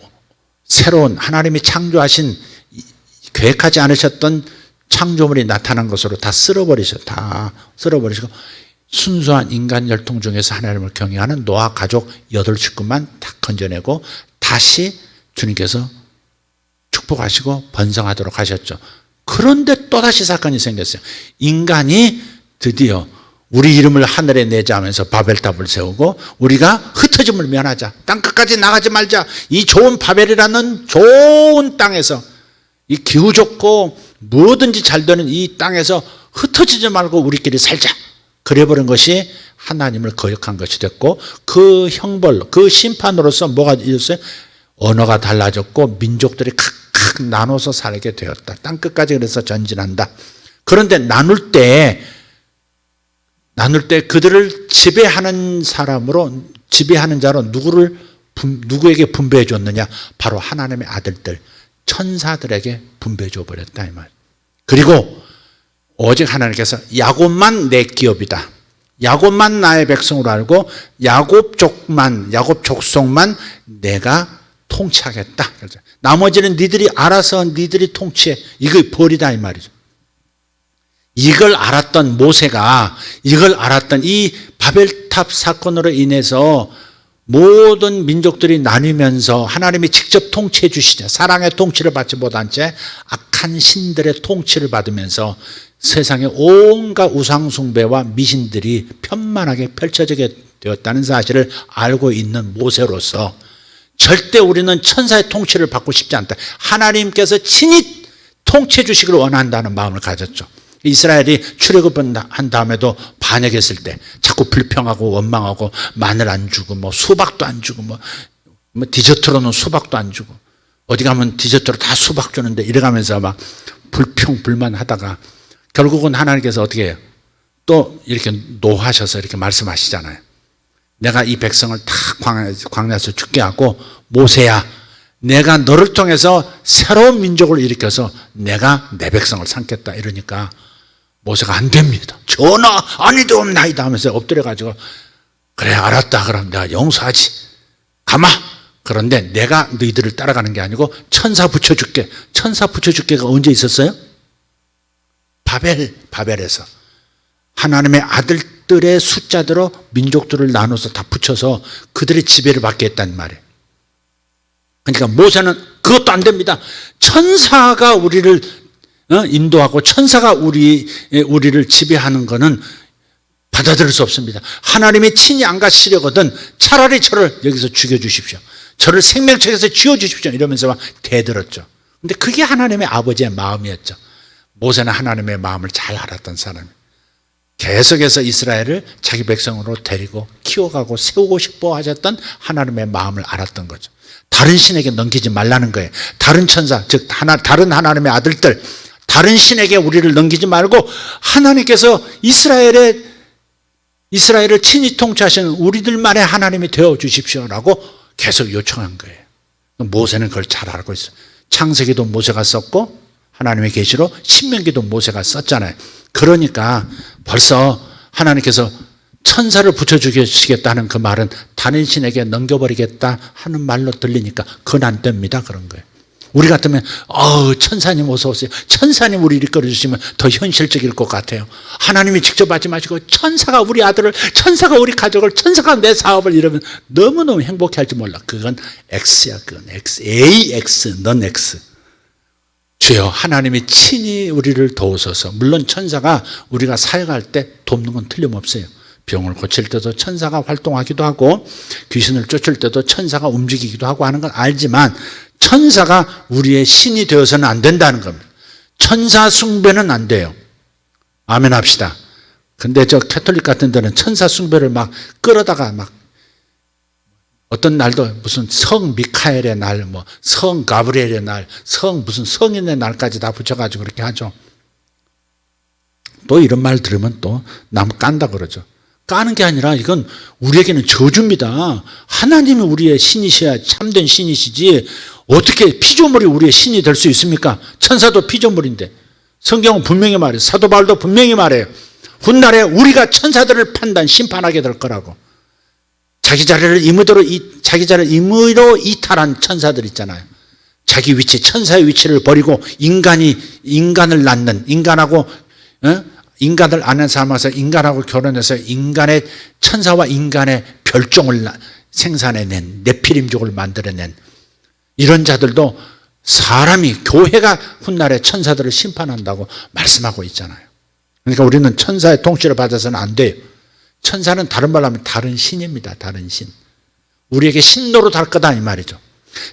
새로운 하나님이 창조하신 계획하지 않으셨던 창조물이 나타난 것으로 다 쓸어버리시고 순수한 인간 혈통 중에서 하나님을 경외하는 노아 가족 8식구만 다 건져내고 다시 주님께서 축복하시고 번성하도록 하셨죠. 그런데 또다시 사건이 생겼어요. 인간이 드디어 우리 이름을 하늘에 내자 하면서 바벨탑을 세우고 우리가 흩어짐을 면하자. 땅끝까지 나가지 말자. 이 좋은 바벨이라는 좋은 땅에서 이 기후 좋고 뭐든지 잘 되는 이 땅에서 흩어지지 말고 우리끼리 살자. 그래버린 것이 하나님을 거역한 것이 됐고 그 형벌, 그 심판으로서 뭐가 있었어요? 언어가 달라졌고 민족들이 각각 나눠서 살게 되었다. 땅끝까지 그래서 전진한다. 그런데 나눌 때 그들을 지배하는 자로 누구에게 분배해 줬느냐? 바로 하나님의 아들들, 천사들에게 분배해 줘 버렸다 이 말. 그리고 오직 하나님께서 야곱만 내 기업이다. 야곱만 나의 백성으로 알고 야곱 족속만 내가 통치하겠다. 나머지는 니들이 알아서 니들이 통치해. 이거 벌이다 이 말이죠. 이걸 알았던 모세가 이걸 알았던 이 바벨탑 사건으로 인해서 모든 민족들이 나뉘면서 하나님이 직접 통치해 주시자. 사랑의 통치를 받지 못한 채 악한 신들의 통치를 받으면서 세상에 온갖 우상숭배와 미신들이 편만하게 펼쳐지게 되었다는 사실을 알고 있는 모세로서 절대 우리는 천사의 통치를 받고 싶지 않다. 하나님께서 친히 통치해 주시기를 원한다는 마음을 가졌죠. 이스라엘이 출애굽한 다음에도 반역했을 때 자꾸 불평하고 원망하고 마늘 안 주고 뭐 수박도 안 주고 뭐 디저트로는 수박도 안 주고 어디 가면 디저트로 다 수박 주는데 이래가면서 막 불평불만하다가 결국은 하나님께서 어떻게 해요? 또 이렇게 노하셔서 이렇게 말씀하시잖아요. 내가 이 백성을 다 광야에서 죽게 하고 모세야 내가 너를 통해서 새로운 민족을 일으켜서 내가 내 백성을 삼겠다 이러니까 모세가 안 됩니다. 전하 아니되옵나이다 하면서 엎드려가지고 그래 알았다 그럼 내가 용서하지 가마. 그런데 내가 너희들을 따라가는 게 아니고 천사 붙여줄게. 천사 붙여줄게가 언제 있었어요? 바벨에서 하나님의 아들들의 숫자대로 민족들을 나눠서 다 붙여서 그들의 지배를 받게 했단 말이에요. 그러니까 모세는 그것도 안 됩니다. 천사가 우리를 인도하고 천사가 우리를 지배하는 것은 받아들일 수 없습니다. 하나님이 친히 안 가시려거든 차라리 저를 여기서 죽여주십시오. 저를 생명책에서 쥐어주십시오. 이러면서 막 대들었죠. 근데 그게 하나님의 아버지의 마음이었죠. 모세는 하나님의 마음을 잘 알았던 사람이에요. 계속해서 이스라엘을 자기 백성으로 데리고 키워가고 세우고 싶어 하셨던 하나님의 마음을 알았던 거죠. 다른 신에게 넘기지 말라는 거예요. 다른 천사, 즉 다른 하나님의 아들들, 다른 신에게 우리를 넘기지 말고 하나님께서 이스라엘을 친히 통치하시는 우리들만의 하나님이 되어 주십시오라고 계속 요청한 거예요. 모세는 그걸 잘 알고 있어요. 창세기도 모세가 썼고 하나님의 계시로 신명기도 모세가 썼잖아요. 그러니까 벌써 하나님께서 천사를 붙여주시겠다는 그 말은 다른 신에게 넘겨버리겠다 하는 말로 들리니까 그건 안 됩니다. 그런 거예요. 우리 같으면 천사님 어서 오세요. 천사님 우리 이끌어주시면 더 현실적일 것 같아요. 하나님이 직접 하지 마시고 천사가 우리 아들을, 천사가 우리 가족을, 천사가 내 사업을 이러면 너무너무 행복해할지 몰라. 그건 X야. 그건 X. AX, 넌 X. 주여 하나님이 친히 우리를 도우소서. 물론 천사가 우리가 사역할 때 돕는 건 틀림없어요. 병을 고칠 때도 천사가 활동하기도 하고 귀신을 쫓을 때도 천사가 움직이기도 하고 하는 걸 알지만 천사가 우리의 신이 되어서는 안 된다는 겁니다. 천사 숭배는 안 돼요. 아멘 합시다. 근데 저 캐톨릭 같은 데는 천사 숭배를 막 끌어다가 막 어떤 날도 무슨 성 미카엘의 날, 뭐 성 가브리엘의 날, 무슨 성인의 날까지 다 붙여가지고 그렇게 하죠. 또 이런 말 들으면 또 남 깐다 그러죠. 까는 게 아니라 이건 우리에게는 저주입니다. 하나님이 우리의 신이셔야 참된 신이시지 어떻게 피조물이 우리의 신이 될 수 있습니까? 천사도 피조물인데. 성경은 분명히 말해요. 사도 바울도 분명히 말해요. 훗날에 우리가 천사들을 심판하게 될 거라고. 자기 자리를 임의로 이탈한 천사들 있잖아요. 자기 위치, 천사의 위치를 버리고 인간을 낳는, 인간을 아는 사람에서 인간하고 결혼해서 인간의, 천사와 인간의 별종을 생산해낸, 네피림족을 만들어낸 이런 자들도 사람이, 교회가 훗날에 천사들을 심판한다고 말씀하고 있잖아요. 그러니까 우리는 천사의 통치를 받아서는 안 돼요. 천사는 다른 말로 하면 다른 신입니다. 다른 신. 우리에게 신노릇 할 거다 이 말이죠.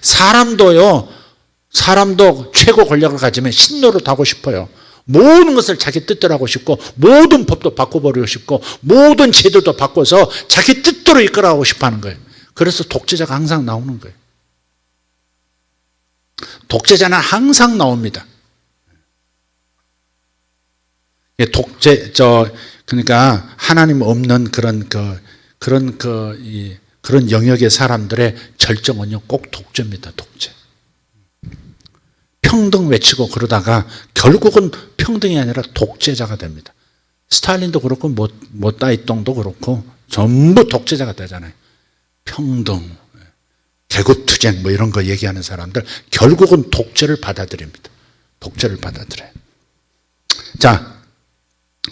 사람도 최고 권력을 가지면 신노릇 하고 싶어요. 모든 것을 자기 뜻대로 하고 싶고 모든 법도 바꿔버리고 싶고 모든 제도도 바꿔서 자기 뜻대로 이끌어가고 싶어하는 거예요. 그래서 독재자가 항상 나오는 거예요. 독재자는 항상 나옵니다. 그러니까 하나님 없는 그런 영역의 사람들의 절정은요 꼭 독재입니다. 독재. 평등 외치고 그러다가 결국은 평등이 아니라 독재자가 됩니다. 스탈린도 그렇고 모따이똥도 그렇고 전부 독재자가 되잖아요. 평등, 계급투쟁 이런 거 얘기하는 사람들 결국은 독재를 받아들입니다. 독재를 받아들여요. 자,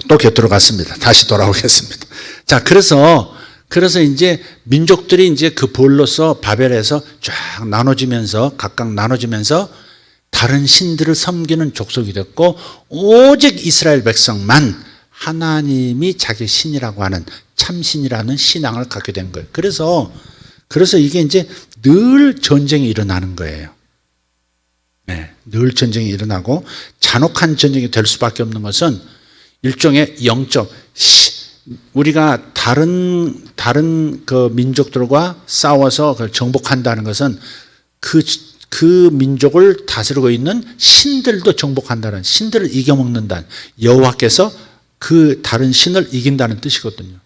또 곁으로 갔습니다. 다시 돌아오겠습니다. 자, 그래서 이제 민족들이 이제 그 벌로서 바벨에서 쫙 각각 나눠지면서 다른 신들을 섬기는 족속이 됐고 오직 이스라엘 백성만 하나님이 자기 신이라고 하는 참신이라는 신앙을 갖게 된 거예요. 그래서 이게 이제 늘 전쟁이 일어나는 거예요. 네, 늘 전쟁이 일어나고 잔혹한 전쟁이 될 수밖에 없는 것은 일종의 영적, 우리가 다른 그 민족들과 싸워서 그걸 정복한다는 것은 그 민족을 다스리고 있는 신들도 정복한다는, 신들을 이겨먹는다는, 여호와께서 그 다른 신을 이긴다는 뜻이거든요.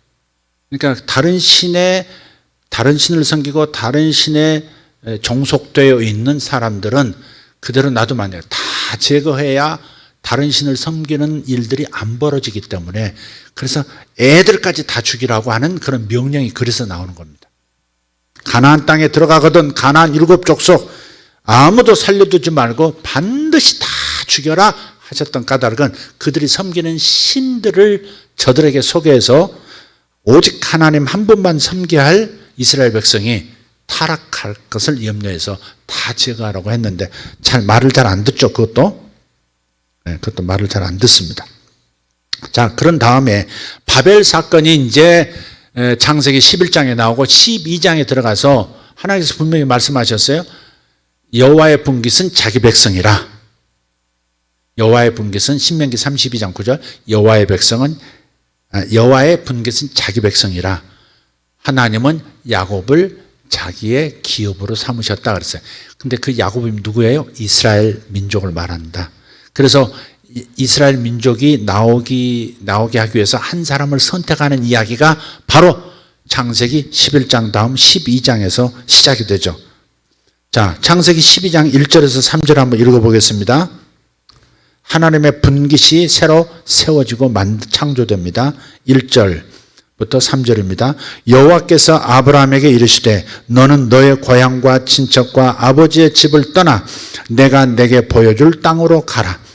그러니까 다른 신을 섬기고 다른 신에 종속되어 있는 사람들은 그대로 놔두면 안 돼요. 다 제거해야 다른 신을 섬기는 일들이 안 벌어지기 때문에, 그래서 애들까지 다 죽이라고 하는 그런 명령이 그래서 나오는 겁니다. 가나안 땅에 들어가거든 가나안 7족속 아무도 살려두지 말고 반드시 다 죽여라 하셨던 까닭은 그들이 섬기는 신들을 저들에게 소개해서 오직 하나님 한 분만 섬겨야 할 이스라엘 백성이 타락할 것을 염려해서 다 제거하라고 했는데 말을 잘 안 듣죠. 그것도 말을 잘 안 듣습니다. 자, 그런 다음에 바벨 사건이 이제 창세기 11장에 나오고 12장에 들어가서 하나님께서 분명히 말씀하셨어요. 여호와의 분깃은 자기 백성이라. 여호와의 분깃은 신명기 32장 9절 여호와의 분깃은 자기 백성이라. 하나님은 야곱을 자기의 기업으로 삼으셨다 그랬어요. 근데 그 야곱이 누구예요? 이스라엘 민족을 말한다. 그래서 이스라엘 민족이 나오게 하기 위해서 한 사람을 선택하는 이야기가 바로 창세기 11장 다음 12장에서 시작이 되죠. 자, 창세기 12장 1절에서 3절 한번 읽어보겠습니다. 하나님의 분깃이 새로 세워지고 창조됩니다. 1절부터 3절입니다. 여호와께서 아브라함에게 이르시되 너는 너의 고향과 친척과 아버지의 집을 떠나 내가 내게 보여줄 땅으로 가라.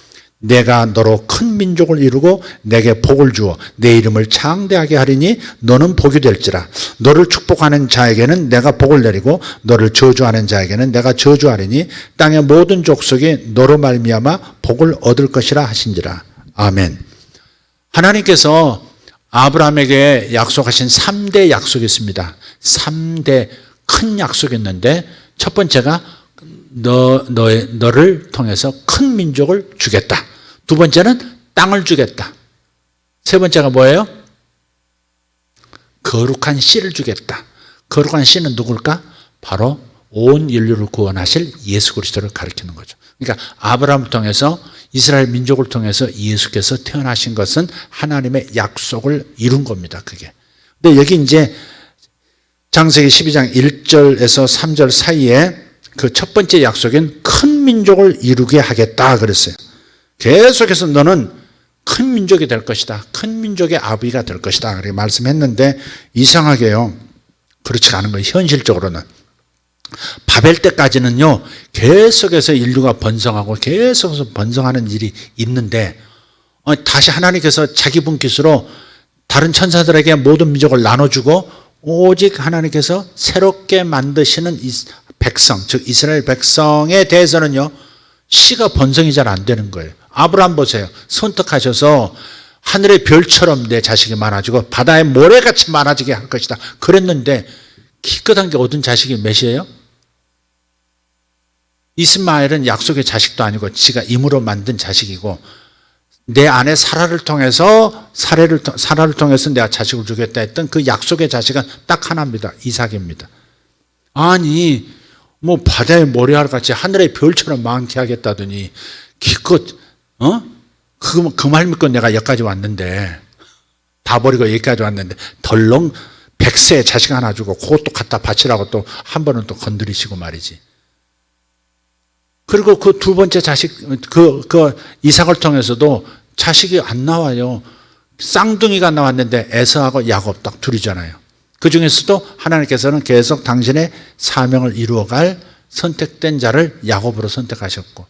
내가 너로 큰 민족을 이루고 내게 복을 주어 내 이름을 창대하게 하리니 너는 복이 될지라. 너를 축복하는 자에게는 내가 복을 내리고 너를 저주하는 자에게는 내가 저주하리니 땅의 모든 족속이 너로 말미암아 복을 얻을 것이라 하신지라. 아멘. 하나님께서 아브라함에게 약속하신 3대 약속이 있습니다. 3대 큰 약속이 있는데 첫 번째가 너를 통해서 큰 민족을 주겠다. 두 번째는 땅을 주겠다. 세 번째가 뭐예요? 거룩한 씨를 주겠다. 거룩한 씨는 누굴까? 바로 온 인류를 구원하실 예수 그리스도를 가리키는 거죠. 그러니까 아브라함을 통해서 이스라엘 민족을 통해서 예수께서 태어나신 것은 하나님의 약속을 이룬 겁니다. 그게. 근데 여기 이제 창세기 12장 1절에서 3절 사이에 그 첫 번째 약속인 큰 민족을 이루게 하겠다 그랬어요. 계속해서 너는 큰 민족이 될 것이다. 큰 민족의 아비가 될 것이다. 그렇게 말씀했는데 이상하게요. 그렇지 않은 거예요. 현실적으로는. 바벨 때까지는요. 계속해서 인류가 번성하고 계속해서 번성하는 일이 있는데 다시 하나님께서 자기 분깃으로 다른 천사들에게 모든 민족을 나눠주고 오직 하나님께서 새롭게 만드시는 백성, 즉 이스라엘 백성에 대해서는요. 씨가 번성이 잘 안 되는 거예요. 아브라함 보세요. 선택하셔서 하늘의 별처럼 내 자식이 많아지고 바다의 모래같이 많아지게 할 것이다. 그랬는데 기껏한 게 얻은 자식이 몇이에요? 이스마엘은 약속의 자식도 아니고 지가 임으로 만든 자식이고 내 아내 사라를 통해서 사라를 통해서 내가 자식을 주겠다 했던 그 약속의 자식은 딱 하나입니다. 이삭입니다. 아니 뭐 바다의 모래알같이 하늘의 별처럼 많게 하겠다더니 기껏 그 말 믿고 내가 여기까지 왔는데 다 버리고 여기까지 왔는데 덜렁 100세의 자식 하나 주고 그것도 갖다 바치라고 또 한 번은 또 건드리시고 말이지. 그리고 그 두 번째 자식 그 이삭을 통해서도 자식이 안 나와요. 쌍둥이가 나왔는데 에서하고 야곱 딱 둘이잖아요. 그 중에서도 하나님께서는 계속 당신의 사명을 이루어갈 선택된 자를 야곱으로 선택하셨고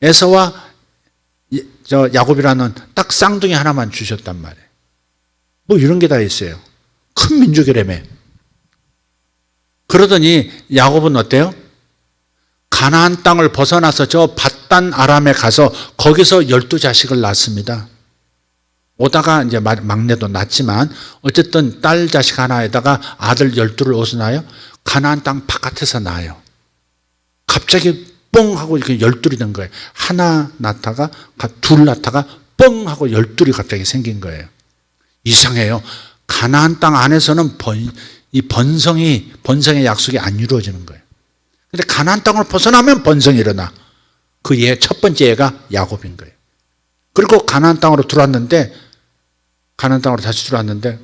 에서와 야곱이라는 딱 쌍둥이 하나만 주셨단 말이에요. 뭐 이런 게 다 있어요. 큰 민족이라며. 그러더니 야곱은 어때요? 가나안 땅을 벗어나서 저 밧단 아람에 가서 거기서 12자식을 낳습니다. 오다가 이제 막내도 낳지만 어쨌든 딸 자식 하나에다가 아들 12를 어디서 낳아요? 가나안 땅 바깥에서 낳아요. 갑자기 뻥 하고 이렇게 12이 된 거예요. 하나 낳다가 둘 낳다가 뻥 하고 12이 갑자기 생긴 거예요. 이상해요. 가나안 땅 안에서는 이 번성의 약속이 안 이루어지는 거예요. 근데 가나안 땅을 벗어나면 번성이 일어나. 그 첫 번째 애가 야곱인 거예요. 그리고 가나안 땅으로 다시 들어왔는데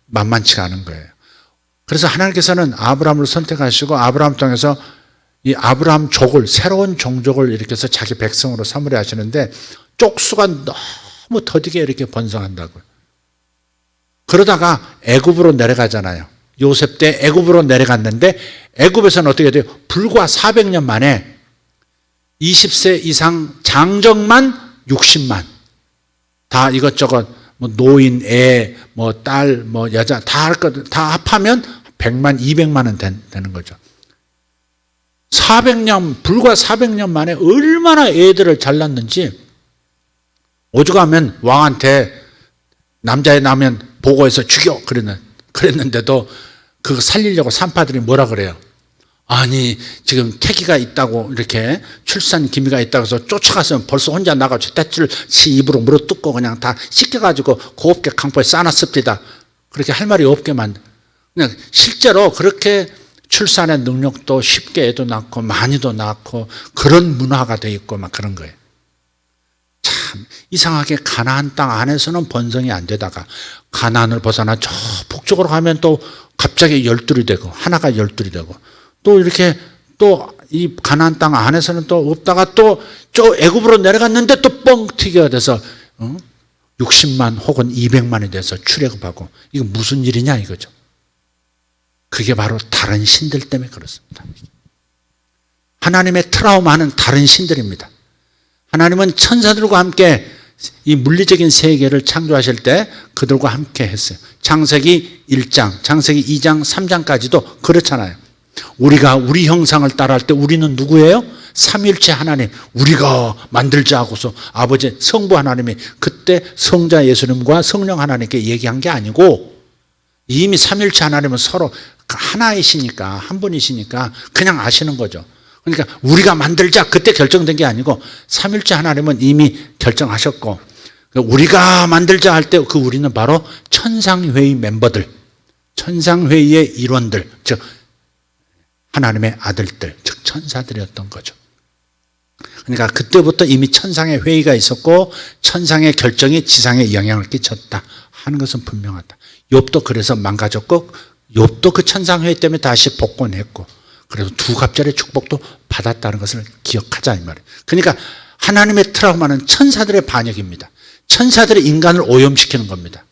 만만치가 않은 거예요. 그래서 하나님께서는 아브라함을 선택하시고 아브라함 통해서 이 아브라함 족을 새로운 종족을 이렇게 해서 자기 백성으로 삼으려 하시는데 쪽수가 너무 더디게 이렇게 번성한다고요. 그러다가 애굽으로 내려가잖아요. 요셉 때 애굽으로 내려갔는데 애굽에서는 어떻게 돼요? 불과 400년 만에 20세 이상 장정만 60만. 다 이것저것 뭐 노인, 애, 뭐 딸, 뭐 여자 다 할 것 다 합하면 100만, 200만은 되는 거죠. 400년 불과 400년 만에 얼마나 애들을 잘났는지 오죽하면 왕한테 남자애 나면 보고해서 죽여 그랬는데도 그거 살리려고 산파들이 뭐라 그래요? 아니 지금 태기가 있다고 이렇게 출산 기미가 있다고 해서 쫓아가서 벌써 혼자 나가서 떼줄 입으로 물어뜯고 그냥 다 씻겨가지고 곱게 강포에 싸놨습니다. 그렇게 할 말이 없게만 그냥 실제로 그렇게 출산의 능력도 쉽게 애도 낳고 많이도 낳고 그런 문화가 돼 있고 막 그런 거예요. 참 이상하게 가나안 땅 안에서는 번성이 안 되다가 가나안을 벗어나 저 북쪽으로 가면 또 갑자기 12이 되고 하나가 12이 되고 또 이렇게 또 이 가나안 땅 안에서는 또 없다가 또 저 애굽으로 내려갔는데 또 뻥 튀겨야 돼서 60만 혹은 200만이 돼서 출애굽하고 이거 무슨 일이냐 이거죠. 그게 바로 다른 신들 때문에 그렇습니다. 하나님의 트라우마는 다른 신들입니다. 하나님은 천사들과 함께 이 물리적인 세계를 창조하실 때 그들과 함께 했어요. 창세기 1장, 창세기 2장, 3장까지도 그렇잖아요. 우리가 우리 형상을 따라할 때 우리는 누구예요? 삼위일체 하나님, 우리가 만들자 하고서 아버지 성부 하나님이 그때 성자 예수님과 성령 하나님께 얘기한 게 아니고 이미 삼위일체 하나님은 서로 하나이시니까 한 분이시니까 그냥 아시는 거죠. 그러니까 우리가 만들자 그때 결정된 게 아니고 삼위일체 하나님은 이미 결정하셨고 우리가 만들자 할 때 그 우리는 바로 천상회의 멤버들, 천상회의의 일원들, 즉 하나님의 아들들, 즉 천사들이었던 거죠. 그러니까 그때부터 이미 천상의 회의가 있었고 천상의 결정이 지상에 영향을 끼쳤다 하는 것은 분명하다. 욥도 그래서 망가졌고 욥도 그 천상 회의 때문에 다시 복권했고 그래서 두 갑절의 축복도 받았다는 것을 기억하자 이 말이에요. 그러니까 하나님의 트라우마는 천사들의 반역입니다. 천사들이 인간을 오염시키는 겁니다.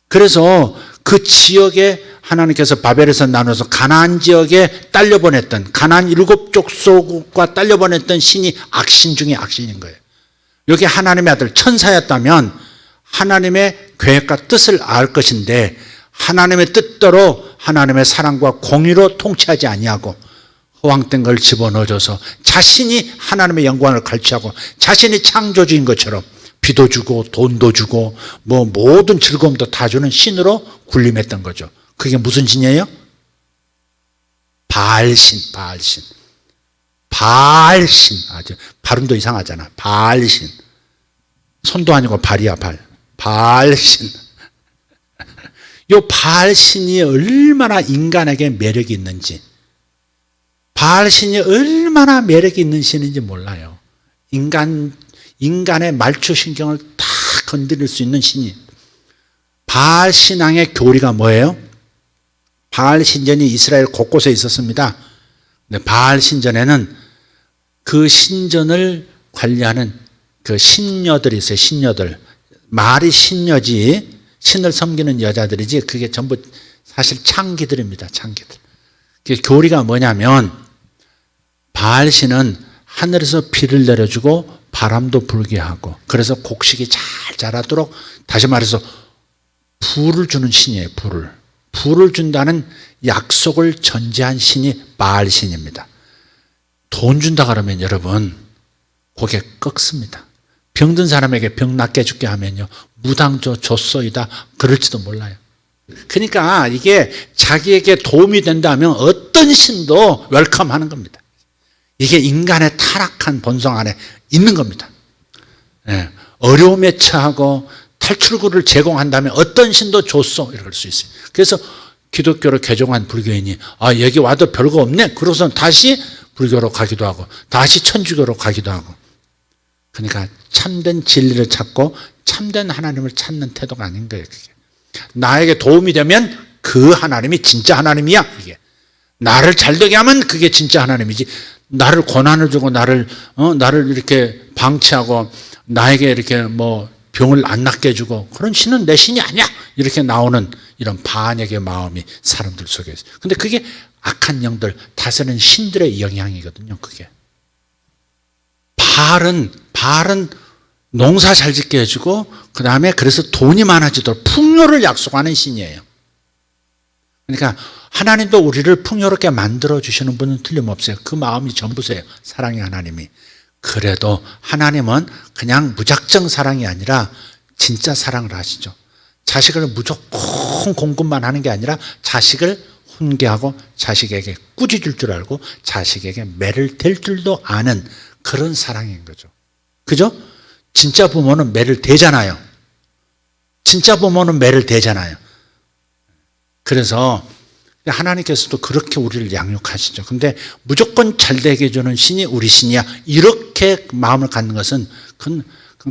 그래서 그 지역에 하나님께서 바벨에서 나눠서 가나안 지역에 딸려보냈던 가나안 7족속과 딸려보냈던 신이 악신 중에 악신인 거예요. 여기 하나님의 아들 천사였다면 하나님의 계획과 뜻을 알 것인데 하나님의 뜻대로 하나님의 사랑과 공의로 통치하지 아니하고 허황된 걸 집어넣어줘서 자신이 하나님의 영광을 갈취하고 자신이 창조주인 것처럼 비도 주고 돈도 주고 뭐 모든 즐거움도 다 주는 신으로 군림했던 거죠. 그게 무슨 신이에요? 바알신. 아주 발음도 이상하잖아. 바알신. 손도 아니고 발이야, 발. 바알신. 요 바알신이 얼마나 인간에게 매력이 있는지, 바알신이 얼마나 매력이 있는 신인지 몰라요. 인간의 말초신경을 다 건드릴 수 있는 신이. 바알 신앙의 교리가 뭐예요? 바알 신전이 이스라엘 곳곳에 있었습니다. 근데 바알 신전에는 그 신전을 관리하는 그 신녀들이 있어요. 신녀들. 말이 신녀지 신을 섬기는 여자들이지 그게 전부 사실 창기들입니다. 창기들. 그 교리가 뭐냐면 바알 신은 하늘에서 비를 내려주고 바람도 불게 하고 그래서 곡식이 잘 자라도록 다시 말해서 불을 주는 신이에요. 불을 준다는 약속을 전제한 신이 바알 신입니다. 돈 준다 그러면 여러분 고개 꺾습니다. 병든 사람에게 병 낫게 해줄게 하면요 무당조 줬소이다 그럴지도 몰라요. 그러니까 이게 자기에게 도움이 된다면 어떤 신도 웰컴하는 겁니다. 이게 인간의 타락한 본성 안에 있는 겁니다. 어려움에 처하고 탈출구를 제공한다면 어떤 신도 줬소 이럴 수 있어요. 그래서 기독교를 개종한 불교인이 여기 와도 별거 없네 그러고서 다시 불교로 가기도 하고 다시 천주교로 가기도 하고. 그러니까 참된 진리를 찾고 참된 하나님을 찾는 태도가 아닌 거예요. 그게. 나에게 도움이 되면 그 하나님이 진짜 하나님이야. 이게 나를 잘되게 하면 그게 진짜 하나님이지. 나를 고난을 주고 나를 이렇게 방치하고 나에게 이렇게 뭐 병을 안 낫게 해주고 그런 신은 내 신이 아니야 이렇게 나오는 이런 반역의 마음이 사람들 속에 있어요. 근데 그게 악한 영들 다스리는 신들의 영향이거든요. 그게 바알은 농사 잘 짓게 해주고 그 다음에 그래서 돈이 많아지도록 풍요를 약속하는 신이에요. 그러니까 하나님도 우리를 풍요롭게 만들어주시는 분은 틀림없어요. 그 마음이 전부세요. 사랑의 하나님이. 그래도 하나님은 그냥 무작정 사랑이 아니라 진짜 사랑을 하시죠. 자식을 무조건 공급만 하는 게 아니라 자식을 훈계하고 자식에게 꾸짖을 줄 알고 자식에게 매를 댈 줄도 아는 그런 사랑인 거죠. 그죠? 진짜 부모는 매를 대잖아요. 진짜 부모는 매를 대잖아요. 그래서 하나님께서도 그렇게 우리를 양육하시죠. 근데 무조건 잘되게 해주는 신이 우리 신이야. 이렇게 마음을 갖는 것은 그건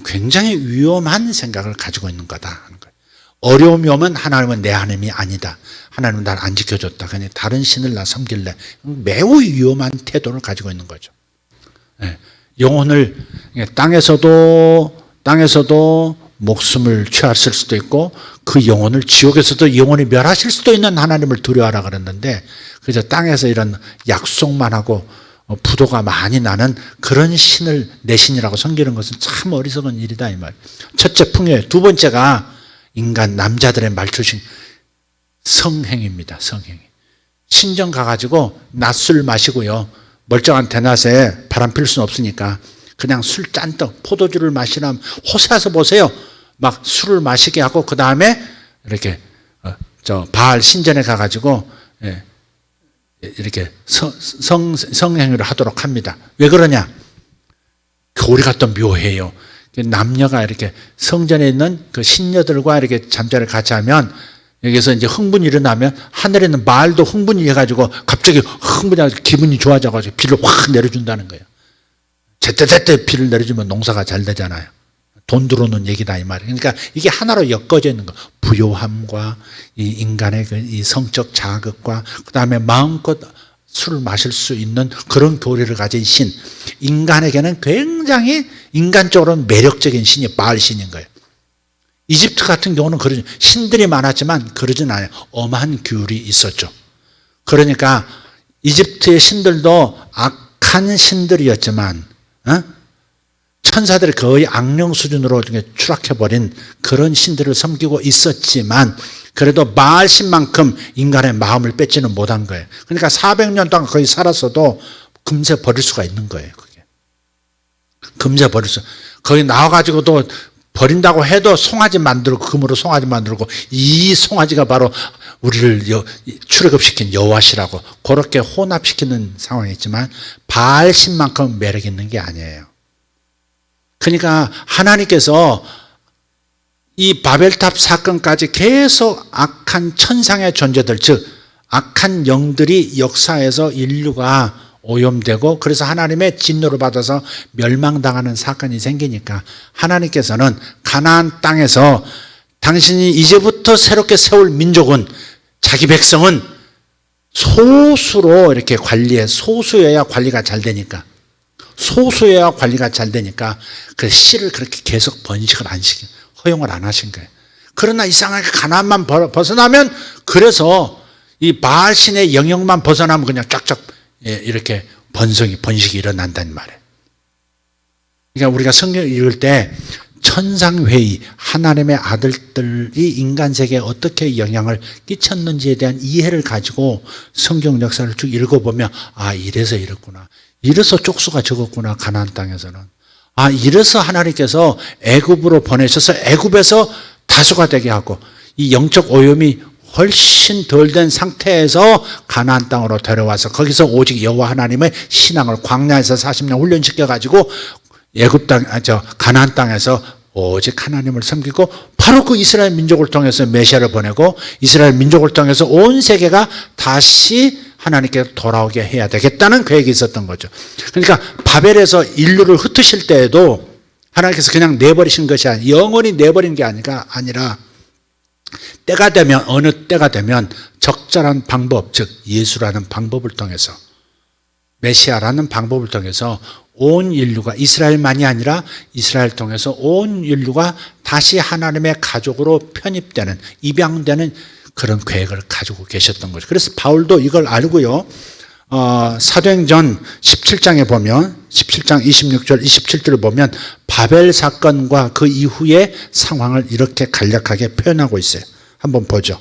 굉장히 위험한 생각을 가지고 있는 거다 하는 거예요. 어려움이 오면 하나님은 내 하나님이 아니다. 하나님은 나를 안 지켜줬다. 그냥 다른 신을 나 섬길래. 매우 위험한 태도를 가지고 있는 거죠. 영혼을 땅에서도 목숨을 취하실 수도 있고 그 영혼을 지옥에서도 영혼이 멸하실 수도 있는 하나님을 두려워하라 그랬는데 그저 땅에서 이런 약속만 하고 부도가 많이 나는 그런 신을 내 신이라고 섬기는 것은 참 어리석은 일이다 이 말. 첫째 풍요예요. 두 번째가 인간 남자들의 말초신 성행입니다. 성행. 신전 가가지고 낮술 마시고요. 멀쩡한 대낮에 바람 필 수는 없으니까 그냥 술 짠떡 포도주를 마시라면 호세아서 보세요. 막 술을 마시게 하고 그 다음에 이렇게 바알 신전에 가가지고 이렇게 성행위를 하도록 합니다. 왜 그러냐? 교리가 또 묘해요. 남녀가 이렇게 성전에 있는 그 신녀들과 이렇게 잠자리를 같이 하면 여기서 이제 흥분이 일어나면 하늘에 있는 말도 흥분이 해가지고 갑자기 흥분이 기분이 좋아져가지고 비를 확 내려준다는 거예요. 제때제때 비를 내려주면 농사가 잘 되잖아요. 돈 들어오는 얘기다 이 말이에요. 그러니까 이게 하나로 엮어져 있는 거. 부요함과 이 인간의 이 성적 자극과 그다음에 마음껏 술을 마실 수 있는 그런 교리를 가진 신. 인간에게는 굉장히 인간적으로는 매력적인 신이 바알 신인 거예요. 이집트 같은 경우는 그러지, 신들이 많았지만 그러진 않아요. 엄한 규율이 있었죠. 그러니까 이집트의 신들도 악한 신들이었지만 천사들이 거의 악령 수준으로 추락해버린 그런 신들을 섬기고 있었지만 그래도 바알 신만큼 인간의 마음을 뺏지는 못한 거예요. 그러니까 400년 동안 거의 살았어도 금세 버릴 수가 있는 거예요. 그게 금세 버릴 수. 거기 나와가지고도 버린다고 해도 송아지 만들고 금으로 송아지 만들고 이 송아지가 바로 우리를 출애굽시킨 여호와시라고 그렇게 혼합시키는 상황이 있지만 바알 신만큼 매력 있는 게 아니에요. 그러니까 하나님께서 이 바벨탑 사건까지 계속 악한 천상의 존재들, 즉 악한 영들이 역사에서 인류가 오염되고 그래서 하나님의 진노를 받아서 멸망당하는 사건이 생기니까 하나님께서는 가나안 땅에서 당신이 이제부터 새롭게 세울 민족은 자기 백성은 소수로 이렇게 관리해, 소수여야 관리가 잘 되니까 소수여야 관리가 잘 되니까 그 씨를 그렇게 계속 번식을 안 시켜 허용을 안 하신 거예요. 그러나 이상하게 가나안만 벗어나면 그래서 이 바알 신의 영역만 벗어나면 그냥 쫙쫙 이렇게 번식이 일어난다는 말이에요. 그러니까 우리가 성경 읽을 때 천상회의, 하나님의 아들들이 인간 세계에 어떻게 영향을 끼쳤는지에 대한 이해를 가지고 성경 역사를 쭉 읽어보면 아 이래서 이랬구나. 이래서 쪽수가 적었구나. 가나안 땅에서는. 아 이래서 하나님께서 애굽으로 보내셔서 애굽에서 다수가 되게 하고 이 영적 오염이 훨씬 덜 된 상태에서 가나안 땅으로 데려와서 거기서 오직 여호와 하나님의 신앙을 광야에서 40년 훈련시켜 가지고 애굽 땅, 가나안 땅에서 오직 하나님을 섬기고 바로 그 이스라엘 민족을 통해서 메시아를 보내고 이스라엘 민족을 통해서 온 세계가 다시 하나님께 돌아오게 해야 되겠다는 계획이 있었던 거죠. 그러니까 바벨에서 인류를 흩으실 때에도 하나님께서 그냥 내버리신 것이 아니라 영원히 내버린 게 아니라 때가 되면 어느 때가 되면 적절한 방법, 즉 예수라는 방법을 통해서 메시아라는 방법을 통해서 온 인류가 이스라엘만이 아니라 이스라엘 통해서 온 인류가 다시 하나님의 가족으로 편입되는 입양되는 그런 계획을 가지고 계셨던 거죠. 그래서 바울도 이걸 알고요. 사도행전 17장에 보면 17장 26절 27절을 보면 바벨 사건과 그 이후의 상황을 이렇게 간략하게 표현하고 있어요. 한번 보죠.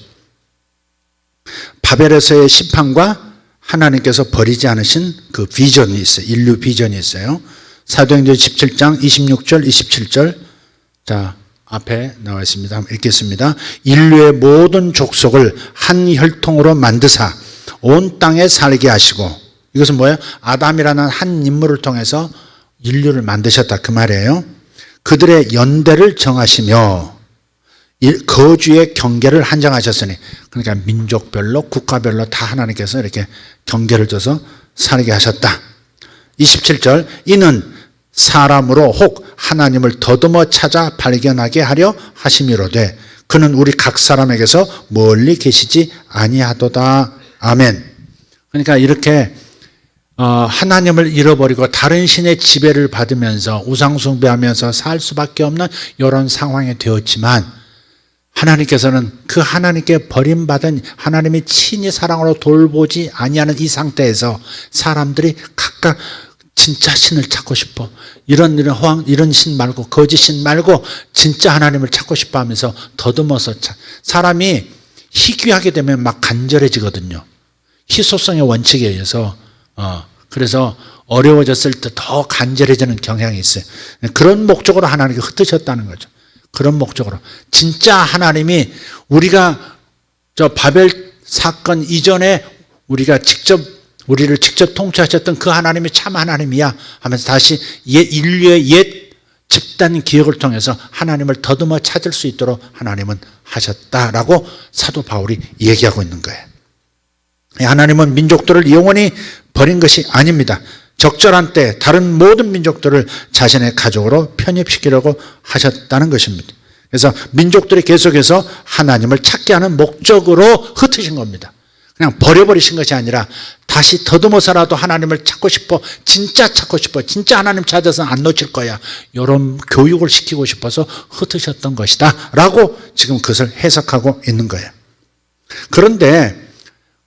바벨에서의 심판과 하나님께서 버리지 않으신 그 비전이 있어요. 인류 비전이 있어요. 사도행전 17장 26절 27절 자 앞에 나와 있습니다. 한번 읽겠습니다. 인류의 모든 족속을 한 혈통으로 만드사 온 땅에 살게 하시고 이것은 뭐예요? 아담이라는 한 인물을 통해서 인류를 만드셨다 그 말이에요. 그들의 연대를 정하시며 거주의 경계를 한정하셨으니 그러니까 민족별로 국가별로 다 하나님께서 이렇게 경계를 둬서 살게 하셨다. 27절 이는 사람으로 혹 하나님을 더듬어 찾아 발견하게 하려 하심이로되 그는 우리 각 사람에게서 멀리 계시지 아니하도다. 아멘. 그러니까 이렇게 하나님을 잃어버리고 다른 신의 지배를 받으면서 우상숭배하면서 살 수밖에 없는 이런 상황이 되었지만 하나님께서는 그 하나님께 버림받은 하나님의 친히 사랑으로 돌보지 아니하는 이 상태에서 사람들이 각각 진짜 신을 찾고 싶어. 이런 신 말고 거짓 신 말고 진짜 하나님을 찾고 싶어 하면서 더듬어서 사람이 희귀하게 되면 막 간절해지거든요. 희소성의 원칙에 의해서 그래서 어려워졌을 때 더 간절해지는 경향이 있어요. 그런 목적으로 하나님께 흩으셨다는 거죠. 그런 목적으로 진짜 하나님이 우리가 저 바벨 사건 이전에 우리를 직접 통치하셨던 그 하나님이 참 하나님이야 하면서 다시 인류의 옛 집단 기억을 통해서 하나님을 더듬어 찾을 수 있도록 하나님은 하셨다라고 사도 바울이 얘기하고 있는 거예요. 하나님은 민족들을 영원히 버린 것이 아닙니다. 적절한 때 다른 모든 민족들을 자신의 가족으로 편입시키려고 하셨다는 것입니다. 그래서 민족들이 계속해서 하나님을 찾게 하는 목적으로 흩으신 겁니다. 그냥 버려버리신 것이 아니라 다시 더듬어서라도 하나님을 찾고 싶어, 진짜 찾고 싶어, 진짜 하나님 찾아서는 안 놓칠 거야, 이런 교육을 시키고 싶어서 흩으셨던 것이다 라고 지금 그것을 해석하고 있는 거예요. 그런데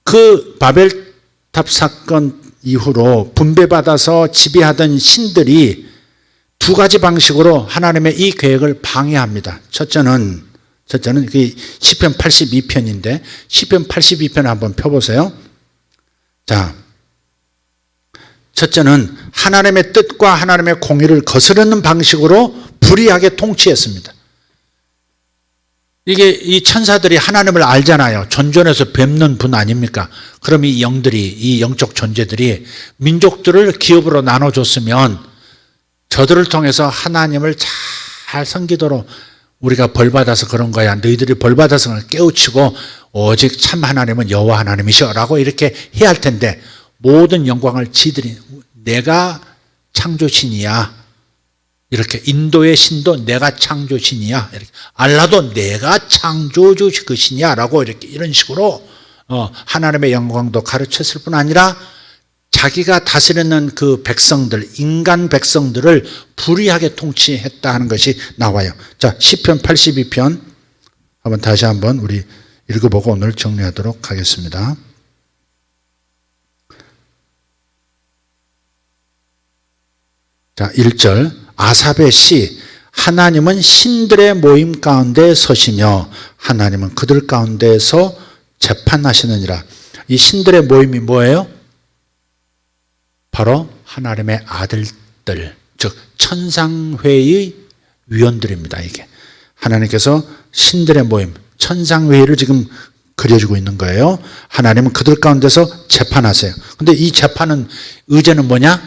그 바벨탑 사건 이후로 분배받아서 지배하던 신들이 두 가지 방식으로 하나님의 이 계획을 방해합니다. 첫째는 그 시편 82편인데 시편 82편을 한번 펴보세요. 자, 첫째는 하나님의 뜻과 하나님의 공의를 거스르는 방식으로 불의하게 통치했습니다. 이게 이 천사들이 하나님을 알잖아요. 존존해서 뵙는 분 아닙니까? 그럼 이 영들이, 이 영적 존재들이 민족들을 기업으로 나눠줬으면 저들을 통해서 하나님을 잘 섬기도록 우리가 벌받아서 그런 거야, 너희들이 벌받아서 깨우치고 오직 참 하나님은 여호와 하나님이시여 라고 이렇게 해야 할 텐데, 모든 영광을 지들이 내가 창조신이야, 이렇게 인도의 신도 내가 창조신이야, 이렇게 알라도 내가 창조주 그 신이야 라고 이렇게 이런 식으로 하나님의 영광도 가르쳤을 뿐 아니라 자기가 다스리는 그 백성들, 인간 백성들을 불의하게 통치했다 하는 것이 나와요. 자, 시편 82편 한번 다시 한번 우리 읽어보고 오늘 정리하도록 하겠습니다. 자, 1절 아삽의 시, 하나님은 신들의 모임 가운데 서시며 하나님은 그들 가운데서 재판하시느니라. 이 신들의 모임이 뭐예요? 바로 하나님의 아들들, 즉 천상회의 위원들입니다. 이게 하나님께서 신들의 모임, 천상회의를 지금 그려주고 있는 거예요. 하나님은 그들 가운데서 재판하세요. 근데 이 재판은 의제는 뭐냐?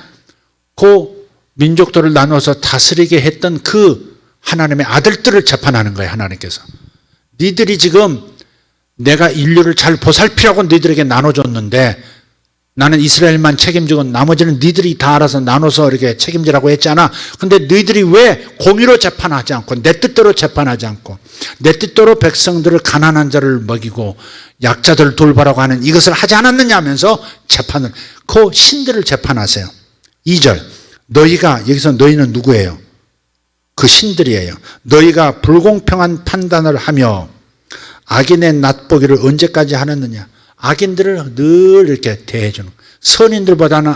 그 민족들을 나눠서 다스리게 했던 그 하나님의 아들들을 재판하는 거예요. 하나님께서 니들이 지금 내가 인류를 잘 보살피라고 니들에게 나눠줬는데 나는 이스라엘만 책임지고 나머지는 니들이 다 알아서 나눠서 이렇게 책임지라고 했잖아. 근데 너희들이 왜 공의로 재판하지 않고 내 뜻대로 재판하지 않고 내 뜻대로 백성들을, 가난한 자를 먹이고 약자들을 돌보라고 하는 이것을 하지 않았느냐 하면서 재판을, 그 신들을 재판하세요. 2절 너희가, 여기서 너희는 누구예요? 그 신들이에요. 너희가 불공평한 판단을 하며 악인의 낫보기를 언제까지 하느냐. 악인들을 늘 이렇게 대해주는, 선인들보다는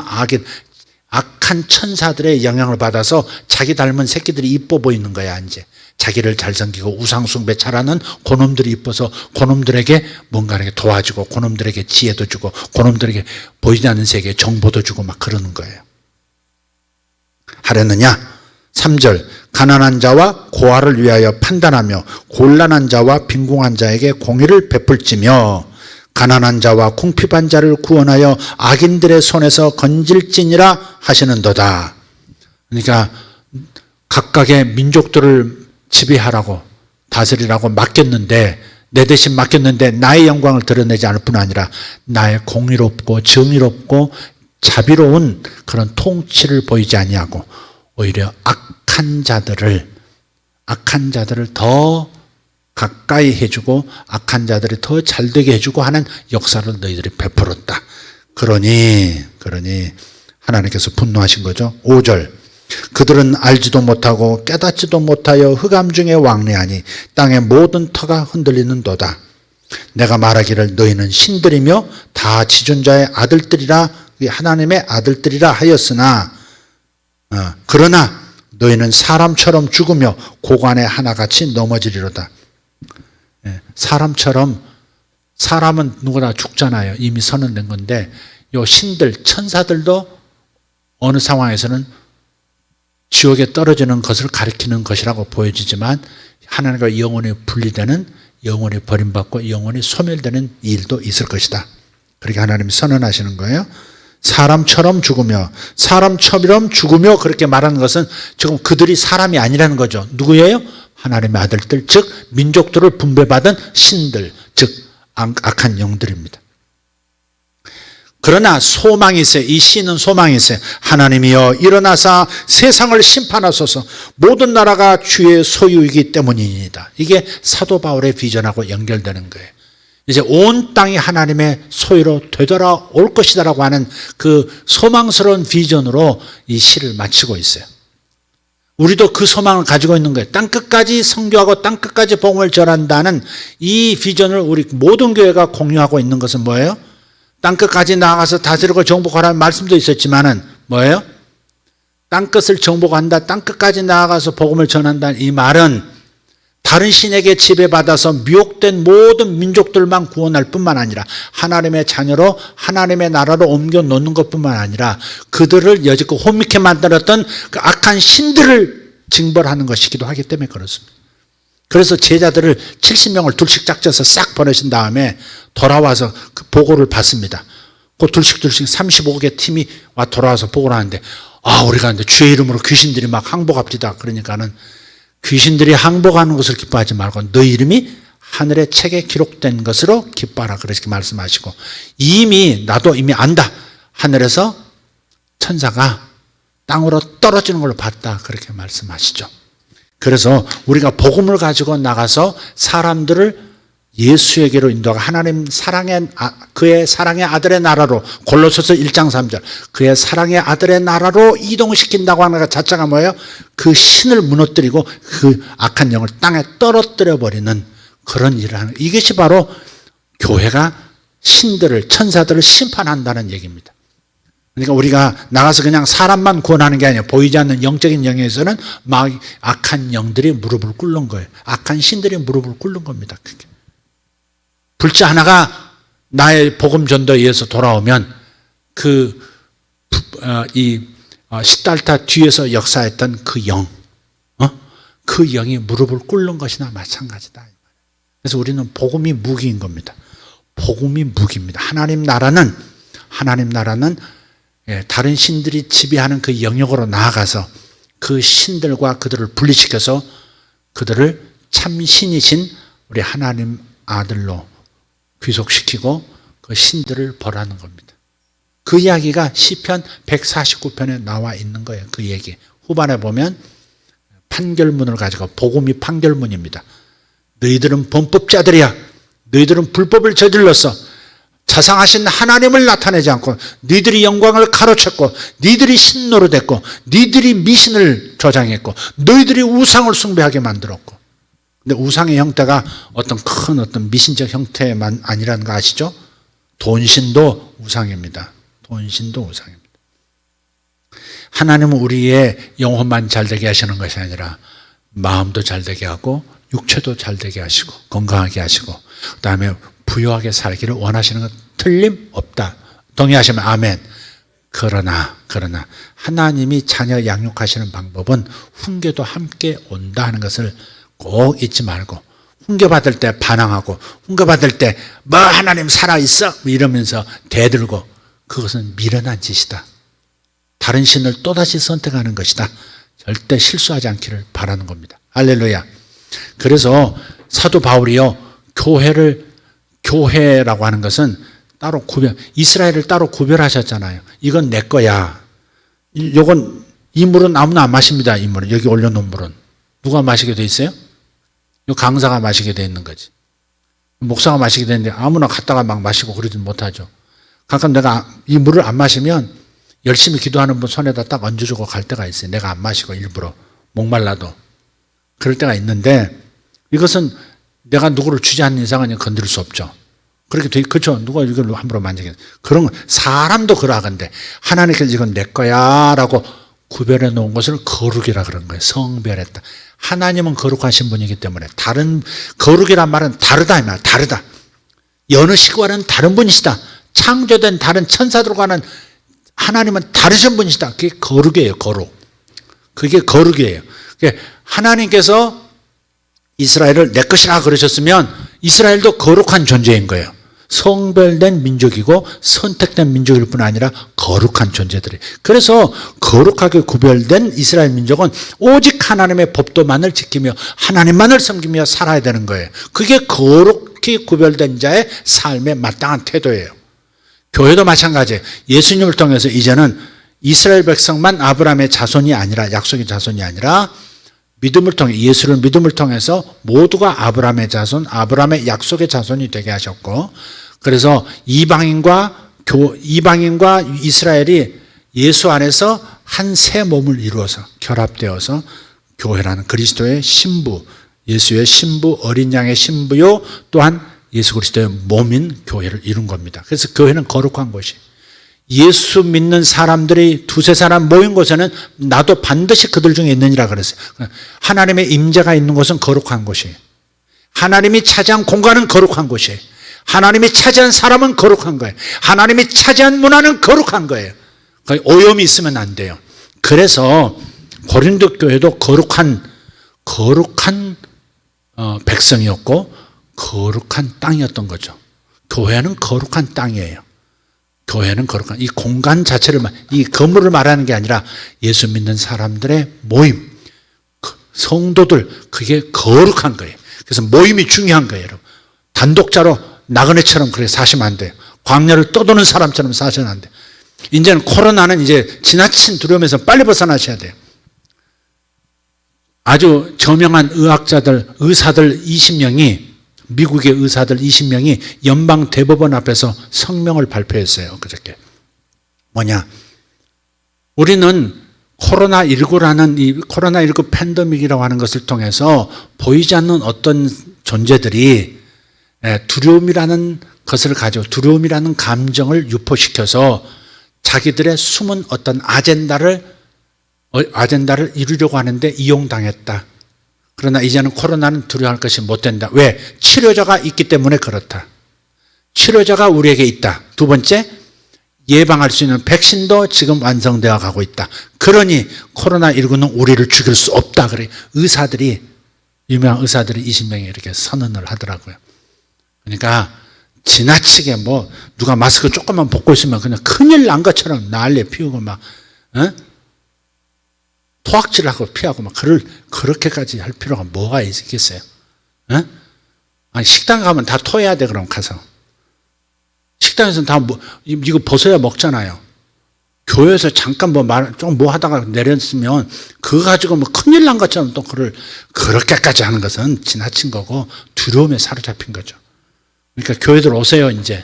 악한 천사들의 영향을 받아서 자기 닮은 새끼들이 이뻐 보이는 거야. 이제 자기를 잘 섬기고 우상숭배 잘하는 그놈들이 이뻐서 그놈들에게 뭔가 이렇게 도와주고 그놈들에게 지혜도 주고 그놈들에게 보이지 않는 세계에 정보도 주고 막 그러는 거예요. 하려느냐? 3절 가난한 자와 고아를 위하여 판단하며 곤란한 자와 빈궁한 자에게 공의를 베풀지며 가난한 자와 궁핍한 자를 구원하여 악인들의 손에서 건질지니라 하시는도다. 그러니까 각각의 민족들을 지배하라고, 다스리라고 맡겼는데, 내 대신 맡겼는데 나의 영광을 드러내지 않을 뿐 아니라 나의 공의롭고 정의롭고 자비로운 그런 통치를 보이지 아니하고 오히려 악한 자들을 더 가까이 해주고 악한 자들이 더 잘되게 해주고 하는 역사를 너희들이 베풀었다. 그러니 하나님께서 분노하신 거죠. 5절 그들은 알지도 못하고 깨닫지도 못하여 흑암 중에 왕래하니 땅의 모든 터가 흔들리는도다. 내가 말하기를 너희는 신들이며 다 지존자의 아들들이라, 하나님의 아들들이라 하였으나 그러나 너희는 사람처럼 죽으며 고관에 하나같이 넘어지리로다. 사람처럼, 사람은 누구나 죽잖아요. 이미 선언된 건데 요 신들, 천사들도 어느 상황에서는 지옥에 떨어지는 것을 가리키는 것이라고 보여지지만 하나님과 영원히 분리되는, 영원히 버림받고 영원히 소멸되는 일도 있을 것이다. 그렇게 하나님이 선언하시는 거예요. 사람처럼 죽으며 그렇게 말하는 것은 지금 그들이 사람이 아니라는 거죠. 누구예요? 하나님의 아들들, 즉 민족들을 분배받은 신들, 즉 악한 영들입니다. 그러나 소망이 있어요. 이 시는 소망이 있어요. 하나님이여 일어나사 세상을 심판하소서. 모든 나라가 주의 소유이기 때문이니다. 이게 사도 바울의 비전하고 연결되는 거예요. 이제 온 땅이 하나님의 소유로 되돌아올 것이다라고 하는 그 소망스러운 비전으로 이 시를 마치고 있어요. 우리도 그 소망을 가지고 있는 거예요. 땅끝까지 선교하고 땅끝까지 복음을 전한다는 이 비전을 우리 모든 교회가 공유하고 있는 것은 뭐예요? 땅끝까지 나아가서 다스리고 정복하라는 말씀도 있었지만은 뭐예요? 땅끝을 정복한다, 땅끝까지 나아가서 복음을 전한다는 이 말은 다른 신에게 지배받아서 미혹된 모든 민족들만 구원할 뿐만 아니라 하나님의 자녀로 하나님의 나라로 옮겨 놓는 것뿐만 아니라 그들을 여지껏 혼미케 만들었던 그 악한 신들을 징벌하는 것이기도 하기 때문에 그렇습니다. 그래서 제자들을 70명을 둘씩 짝져서 싹 보내신 다음에 돌아와서 그 보고를 받습니다. 그 둘씩 35개 팀이 와 돌아와서 보고를 하는데 우리가 근데 주의 이름으로 귀신들이 막 항복합니다. 그러니까는 귀신들이 항복하는 것을 기뻐하지 말고 너 이름이 하늘의 책에 기록된 것으로 기뻐하라 그렇게 말씀하시고 나도 이미 안다. 하늘에서 천사가 땅으로 떨어지는 걸로 봤다 그렇게 말씀하시죠. 그래서 우리가 복음을 가지고 나가서 사람들을 예수에게로 인도하고 하나님 그의 사랑의 아들의 나라로 골로새서 1장 3절 그의 사랑의 아들의 나라로 이동시킨다고 하는 것 자체가 뭐예요? 그 신을 무너뜨리고 그 악한 영을 땅에 떨어뜨려 버리는 그런 일을 하는 이것이 바로 교회가 신들을 천사들을 심판한다는 얘기입니다. 그러니까 우리가 나가서 그냥 사람만 구원하는 게 아니라 보이지 않는 영적인 영역에서는 막 악한 영들이 무릎을 꿇는 거예요. 악한 신들이 무릎을 꿇는 겁니다. 그게. 불자 하나가 나의 복음 전도에 의해서 돌아오면 시달타 뒤에서 역사했던 그 영, 그 영이 무릎을 꿇는 것이나 마찬가지다. 그래서 우리는 복음이 무기인 겁니다. 복음이 무기입니다. 하나님 나라는 다른 신들이 지배하는 그 영역으로 나아가서 그 신들과 그들을 분리시켜서 그들을 참 신이신 우리 하나님 아들로 귀속시키고 그 신들을 벌하는 겁니다. 그 이야기가 시편 149편에 나와 있는 거예요. 그 얘기. 후반에 보면 판결문을 가지고 복음이 판결문입니다. 너희들은 범법자들이야. 너희들은 불법을 저질렀어. 자상하신 하나님을 나타내지 않고 너희들이 영광을 가로챘고 너희들이 신노릇했고 너희들이 미신을 조장했고 너희들이 우상을 숭배하게 만들었고 근데 우상의 형태가 어떤 미신적 형태만 아니라는 거 아시죠? 돈신도 우상입니다. 돈신도 우상입니다. 하나님은 우리의 영혼만 잘되게 하시는 것이 아니라 마음도 잘되게 하고 육체도 잘되게 하시고 건강하게 하시고 그 다음에 부유하게 살기를 원하시는 건 틀림없다. 동의하시면 아멘. 그러나 하나님이 자녀 양육하시는 방법은 훈계도 함께 온다 하는 것을 꼭 잊지 말고 훈계받을 때 반항하고 훈계받을 때 뭐 하나님 살아있어 이러면서 대들고 그것은 미련한 짓이다. 다른 신을 또다시 선택하는 것이다. 절대 실수하지 않기를 바라는 겁니다. 할렐루야. 그래서 사도 바울이요 교회라고 하는 것은 따로 이스라엘을 따로 구별하셨잖아요. 이건 내 거야. 이 물은 아무나 안 마십니다. 이 물은 여기 올려놓은 물은 누가 마시게 돼 있어요? 이 강사가 마시게 돼 있는 거지. 목사가 마시게 되는데 아무나 갖다가 막 마시고 그러지 못하죠. 가끔 내가 이 물을 안 마시면 열심히 기도하는 분 손에다 딱 얹어주고 갈 때가 있어요. 내가 안 마시고 일부러 목말라도 그럴 때가 있는데 이것은 내가 누구를 주지 않는 이상은 건드릴 수 없죠. 그렇게 그렇죠. 누가 이걸 함부로 만지게 그런 거 사람도 그러하건대 하나님께서 이건 내 거야라고 구별해 놓은 것을 거룩이라 그런 거예요. 성별했다. 하나님은 거룩하신 분이기 때문에 다른 거룩이란 말은 다르다 이 말. 다르다. 여느 시과는 다른 분이시다. 창조된 다른 천사들과는 하나님은 다르신 분이시다. 그게 거룩이에요. 거룩. 그게 거룩이에요. 하나님께서 이스라엘을 내 것이라 그러셨으면 이스라엘도 거룩한 존재인 거예요. 성별된 민족이고 선택된 민족일 뿐 아니라 거룩한 존재들이에요. 그래서 거룩하게 구별된 이스라엘 민족은 오직 하나님의 법도만을 지키며 하나님만을 섬기며 살아야 되는 거예요. 그게 거룩히 구별된 자의 삶의 마땅한 태도예요. 교회도 마찬가지예요. 예수님을 통해서 이제는 이스라엘 백성만 아브라함의 자손이 아니라, 약속의 자손이 아니라 믿음을 통해, 예수를 믿음을 통해서 모두가 아브라함의 자손, 아브라함의 약속의 자손이 되게 하셨고, 그래서 이방인과 이스라엘이 예수 안에서 한 새 몸을 이루어서 결합되어서 교회라는 그리스도의 신부, 예수의 신부, 어린 양의 신부요, 또한 예수 그리스도의 몸인 교회를 이룬 겁니다. 그래서 교회는 거룩한 곳이, 예수 믿는 사람들이 두세 사람 모인 곳에는 나도 반드시 그들 중에 있느니라 그랬어요. 하나님의 임재가 있는 곳은 거룩한 곳이에요. 하나님이 차지한 공간은 거룩한 곳이에요. 하나님이 차지한 사람은 거룩한 거예요. 하나님이 차지한 문화는 거룩한 거예요. 오염이 있으면 안 돼요. 그래서 고린도 교회도 거룩한 백성이었고 거룩한 땅이었던 거죠. 교회는 거룩한 땅이에요. 교회는 거룩한, 이 공간 자체를, 이 건물을 말하는 게 아니라 예수 믿는 사람들의 모임, 성도들, 그게 거룩한 거예요. 그래서 모임이 중요한 거예요, 여러분. 단독자로 나그네처럼 그렇게 사시면 안 돼요. 광야를 떠도는 사람처럼 사시면 안 돼요. 이제는 코로나는 이제 지나친 두려움에서 빨리 벗어나셔야 돼요. 아주 저명한 의사들 20명이, 미국의 의사들 20명이 연방 대법원 앞에서 성명을 발표했어요. 그저께. 뭐냐? 우리는 코로나19라는 이 코로나19 팬데믹이라고 하는 것을 통해서 보이지 않는 어떤 존재들이 두려움이라는 것을 가지고, 두려움이라는 감정을 유포시켜서 자기들의 숨은 어떤 아젠다를 이루려고 하는데 이용당했다. 그러나 이제는 코로나는 두려워할 것이 못 된다. 왜? 치료자가 있기 때문에 그렇다. 치료자가 우리에게 있다. 두 번째, 예방할 수 있는 백신도 지금 완성되어 가고 있다. 그러니 코로나19는 우리를 죽일 수 없다. 그래. 유명한 의사들이 20명이 이렇게 선언을 하더라고요. 그러니까 지나치게 누가 마스크 조금만 벗고 있으면 그냥 큰일 난 것처럼 난리 피우고 토악질하고 피하고 그렇게까지 할 필요가 뭐가 있겠어요? 아니, 식당 가면 다 토해야 돼, 그럼 가서. 식당에서는 다 이거 벗어야 먹잖아요. 교회에서 잠깐 좀 하다가 내렸으면 그거 가지고 큰일 난 것처럼 또 그렇게까지 하는 것은 지나친 거고 두려움에 사로잡힌 거죠. 그러니까 교회들 오세요, 이제.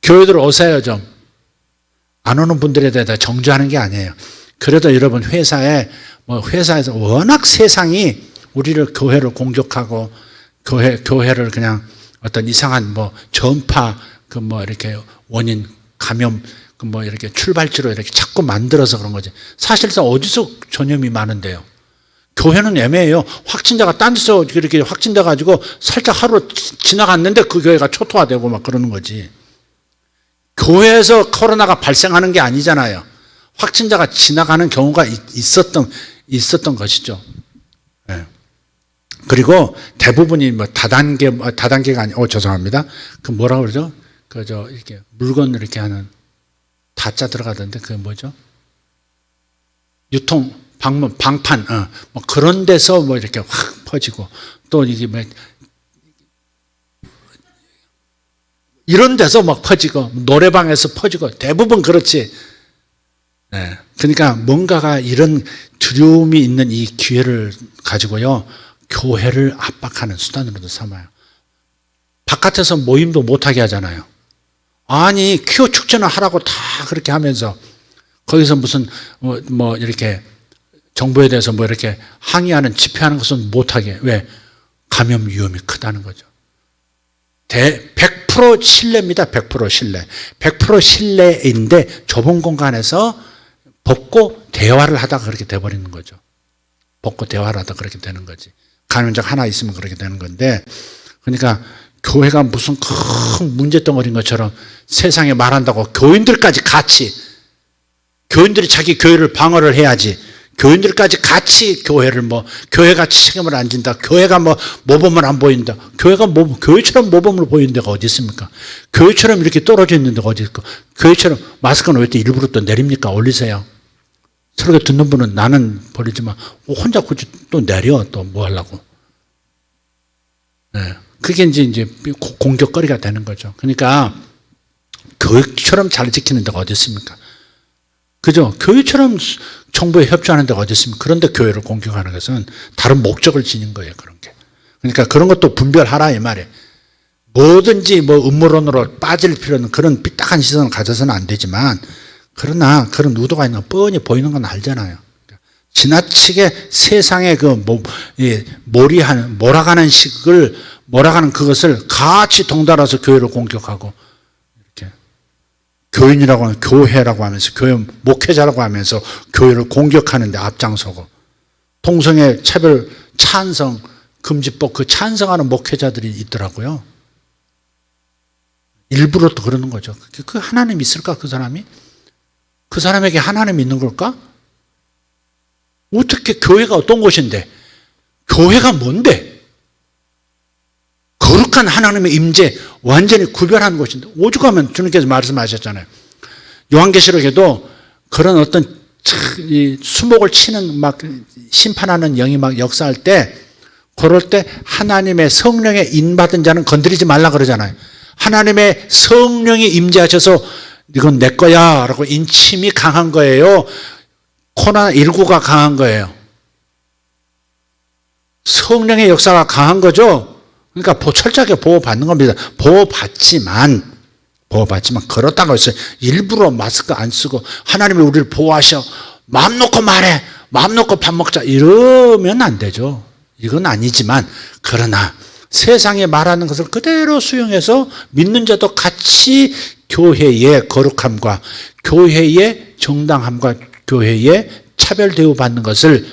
교회들 오세요, 좀. 안 오는 분들에 대해 정죄하는 게 아니에요. 그래도 여러분 회사에서 워낙 세상이 우리를 교회를 공격하고 교회를 그냥 어떤 이상한 전파 이렇게 원인 감염 이렇게 출발지로 이렇게 자꾸 만들어서 그런 거지. 사실상 어디서 전염이 많은데요. 교회는 애매해요. 확진자가 딴 데서 이렇게 확진돼 가지고 살짝 하루 지나갔는데 그 교회가 초토화되고 그러는 거지. 교회에서 코로나가 발생하는 게 아니잖아요. 확진자가 지나가는 경우가 있었던 것이죠. 네. 그리고 대부분이 다단계가 죄송합니다. 그 뭐라고 그러죠? 이렇게 물건을 이렇게 하는 다자 들어가던데 그게 뭐죠? 유통, 방판, 그런 데서 이렇게 확 퍼지고 또 이게 이런 데서 퍼지고 노래방에서 퍼지고 대부분 그렇지. 네. 그러니까 뭔가가 이런 두려움이 있는 이 기회를 가지고요, 교회를 압박하는 수단으로도 삼아요. 바깥에서 모임도 못하게 하잖아요. 아니, 퀴어 축제는 하라고 다 그렇게 하면서 거기서 무슨 이렇게 정부에 대해서 이렇게 항의하는 집회하는 것은 못하게. 왜? 감염 위험이 크다는 거죠. 100% 실내입니다. 100% 실내. 100% 실내인데 좁은 공간에서 벗고 대화를 하다가 그렇게 돼버리는 거죠. 벗고 대화를 하다가 그렇게 되는 거지. 감염자가 하나 있으면 그렇게 되는 건데, 그러니까 교회가 무슨 큰 문제덩어리인 것처럼 세상에 말한다고 교인들까지 같이, 교인들이 자기 교회를 방어를 해야지, 교인들까지 같이 교회가 책임을 안 진다. 교회가 모범을 안 보인다. 교회처럼 모범을 보이는 데가 어디 있습니까? 교회처럼 이렇게 떨어져 있는 데가 어디 있을까? 교회처럼 마스크는 왜 또 일부러 또 내립니까? 올리세요. 설교 듣는 분은 나는 버리지만 혼자 굳이 또 내려. 또 뭐 하려고. 네. 그게 이제 공격거리가 되는 거죠. 그러니까 교육처럼 잘 지키는 데가 어디 있습니까? 그죠? 교회처럼 정부에 협조하는 데가 어디 있습니까? 그런데 교회를 공격하는 것은 다른 목적을 지닌 거예요. 그런 게. 그러니까 그런 것도 분별하라 이 말이에요. 뭐든지 음모론으로 빠질 필요는 그런 삐딱한 시선을 가져서는 안 되지만 그러나 그런 의도가 있는 건 뻔히 보이는 건 알잖아요. 지나치게 세상에 몰아가는 그것을 같이 동달아서 교회를 공격하고 이렇게 교인이라고 하면 교회라고 하면서 교회 목회자라고 하면서 교회를 공격하는데 앞장서고 동성애 차별 찬성 금지법 그 찬성하는 목회자들이 있더라고요. 일부러 또 그러는 거죠. 그 하나님 있을까 그 사람이? 그 사람에게 하나님 있는 걸까? 어떻게 교회가 어떤 곳인데 교회가 뭔데? 거룩한 하나님의 임재 완전히 구별한 곳인데 오죽하면 주님께서 말씀하셨잖아요. 요한계시록에도 그런 어떤 수목을 치는 막 심판하는 영이 막 역사할 때 그럴 때 하나님의 성령에 인받은 자는 건드리지 말라 그러잖아요. 하나님의 성령이 임재하셔서 이건 내 거야 라고 인침이 강한 거예요. 코로나19가 강한 거예요. 성령의 역사가 강한 거죠. 그러니까 철저하게 보호받는 겁니다. 보호받지만 그렇다고 해서 일부러 마스크 안 쓰고 하나님이 우리를 보호하셔. 마음 놓고 말해. 마음 놓고 밥 먹자. 이러면 안 되죠. 이건 아니지만 그러나 세상에 말하는 것을 그대로 수용해서 믿는 자도 같이 교회의 거룩함과 교회의 정당함과 교회의 차별 대우받는 것을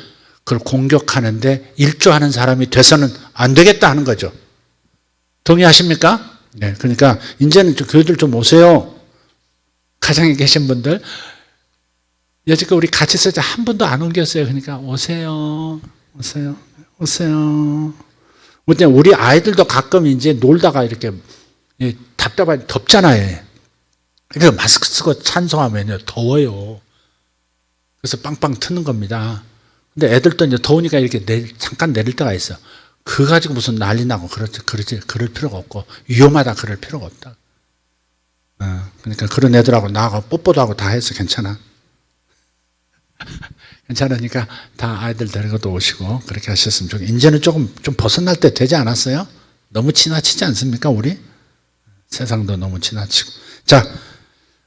그걸 공격하는데 일조하는 사람이 돼서는 안 되겠다 하는 거죠. 동의하십니까? 네, 그러니까 이제는 교회들 좀 오세요. 가정에 계신 분들 여지껏 우리 같이 있을 때 한 번도 안 옮겼어요. 그러니까 오세요. 우리 아이들도 가끔 이제 놀다가 이렇게 답답하게 덥잖아요. 그러니까 마스크 쓰고 찬송하면 더워요. 그래서 빵빵 트는 겁니다. 근데 애들도 이제 더우니까 이렇게 잠깐 내릴 때가 있어. 그거 가지고 무슨 난리 나고 그럴 필요가 없고 위험하다 그럴 필요가 없다. 그러니까 그런 애들하고 나하고 뽀뽀도 하고 다 해서 괜찮아. 괜찮으니까 다 아이들 데리고도 오시고 그렇게 하셨으면 좋겠어요. 이제는 좀 벗어날 때 되지 않았어요? 너무 지나치지 않습니까 우리? 세상도 너무 지나치고. 자,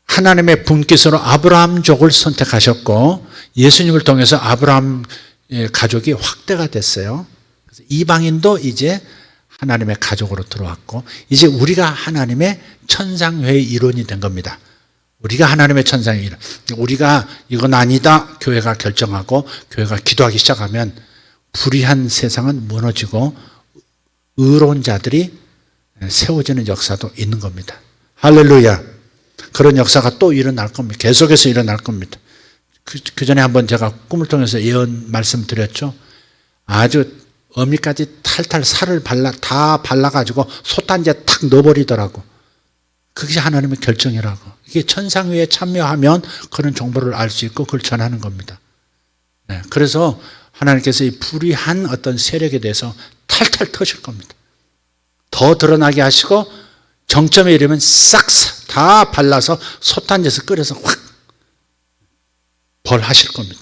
하나님의 분깃으로 아브라함족을 선택하셨고 예수님을 통해서 아브라함 가족이 확대가 됐어요. 그래서 이방인도 이제 하나님의 가족으로 들어왔고 이제 우리가 하나님의 천상회의 일원이 된 겁니다. 우리가 하나님의 천상의 일원. 우리가 이건 아니다 교회가 결정하고 교회가 기도하기 시작하면 불의한 세상은 무너지고 의로운 자들이 세워지는 역사도 있는 겁니다. 할렐루야. 그런 역사가 또 일어날 겁니다. 계속해서 일어날 겁니다. 그 전에 한번 제가 꿈을 통해서 예언 말씀드렸죠. 아주 어미까지 탈탈 살을 다 발라가지고 솥단지에 탁 넣어버리더라고. 그게 하나님의 결정이라고. 이게 천상회에 참여하면 그런 정보를 알 수 있고 그걸 전하는 겁니다. 네, 그래서 하나님께서 이 불의한 어떤 세력에 대해서 탈탈 터질 겁니다. 더 드러나게 하시고 정점에 이르면 싹 다 발라서 솥단지에서 끓여서 확 벌하실 겁니다.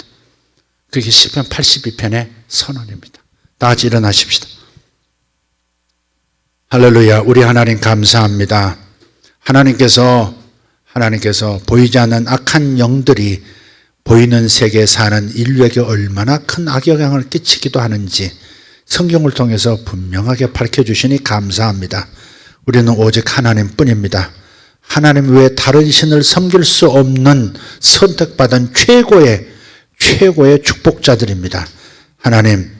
그게 시편 82편의 선언입니다. 다 같이 일어나십시다. 할렐루야. 우리 하나님 감사합니다. 하나님께서 보이지 않는 악한 영들이 보이는 세계에 사는 인류에게 얼마나 큰 악영향을 끼치기도 하는지 성경을 통해서 분명하게 밝혀주시니 감사합니다. 우리는 오직 하나님뿐입니다. 하나님 외에 다른 신을 섬길 수 없는 선택받은 최고의 축복자들입니다. 하나님,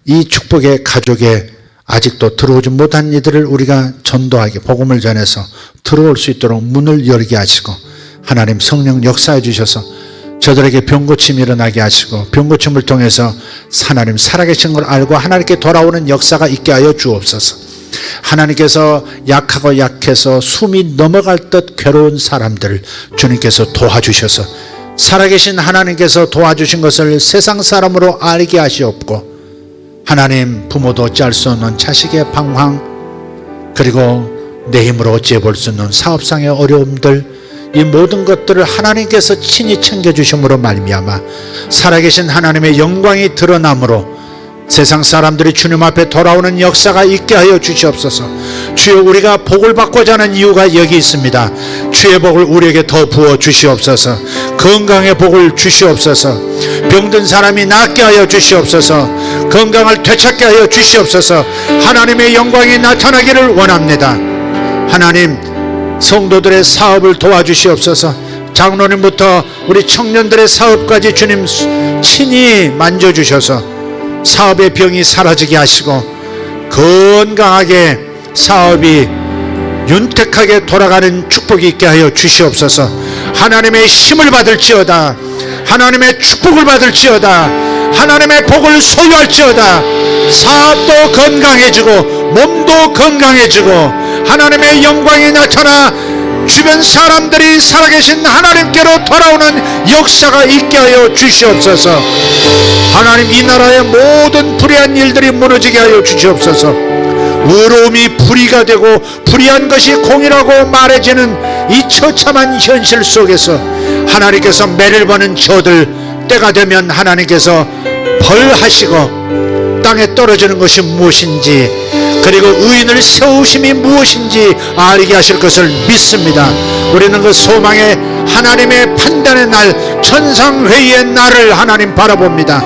이 축복의 가족에 아직도 들어오지 못한 이들을 우리가 전도하게 복음을 전해서 들어올 수 있도록 문을 열게 하시고 하나님 성령 역사해 주셔서 저들에게 병고침이 일어나게 하시고 병고침을 통해서 하나님 살아계신 걸 알고 하나님께 돌아오는 역사가 있게 하여 주옵소서. 하나님께서 약하고 약해서 숨이 넘어갈 듯 괴로운 사람들을 주님께서 도와주셔서 살아계신 하나님께서 도와주신 것을 세상 사람으로 알게 하시옵고 하나님 부모도 어찌할 수 없는 자식의 방황 그리고 내 힘으로 어찌해 볼 수 없는 사업상의 어려움들, 이 모든 것들을 하나님께서 친히 챙겨주심으로 말미암아 살아계신 하나님의 영광이 드러남으로 세상 사람들이 주님 앞에 돌아오는 역사가 있게 하여 주시옵소서. 주여, 우리가 복을 받고자 하는 이유가 여기 있습니다. 주의 복을 우리에게 더 부어 주시옵소서. 건강의 복을 주시옵소서. 병든 사람이 낫게 하여 주시옵소서. 건강을 되찾게 하여 주시옵소서. 하나님의 영광이 나타나기를 원합니다. 하나님, 성도들의 사업을 도와주시옵소서. 장로님부터 우리 청년들의 사업까지 주님 친히 만져주셔서 사업의 병이 사라지게 하시고 건강하게 사업이 윤택하게 돌아가는 축복이 있게 하여 주시옵소서. 하나님의 힘을 받을지어다. 하나님의 축복을 받을지어다. 하나님의 복을 소유할지어다. 사업도 건강해지고 몸도 건강해지고 하나님의 영광이 나타나 주변 사람들이 살아계신 하나님께로 돌아오는 역사가 있게 하여 주시옵소서. 하나님, 이 나라의 모든 불의한 일들이 무너지게 하여 주시옵소서. 의로움이 불의가 되고 불의한 것이 공이라고 말해지는 이 처참한 현실 속에서 하나님께서 매를 버는 저들, 때가 되면 하나님께서 벌하시고 땅에 떨어지는 것이 무엇인지, 그리고 의인을 세우심이 무엇인지 알게 하실 것을 믿습니다. 우리는 그 소망의 하나님의 판단의 날, 천상회의의 날을 하나님 바라봅니다.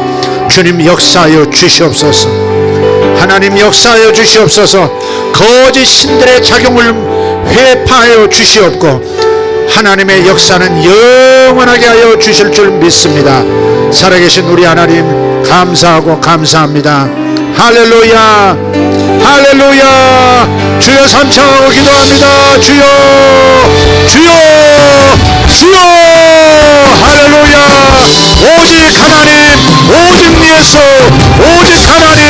주님, 역사하여 주시옵소서. 하나님, 역사하여 주시옵소서. 거짓 신들의 작용을 회파하여 주시옵고 하나님의 역사는 영원하게 하여 주실 줄 믿습니다. 살아계신 우리 하나님, 감사하고 감사합니다. 할렐루야, 할렐루야. 주여, 삼창하고 기도합니다. 주여, 주여, 주여. 할렐루야. 오직 하나님, 오직 예수, 오직 하나님,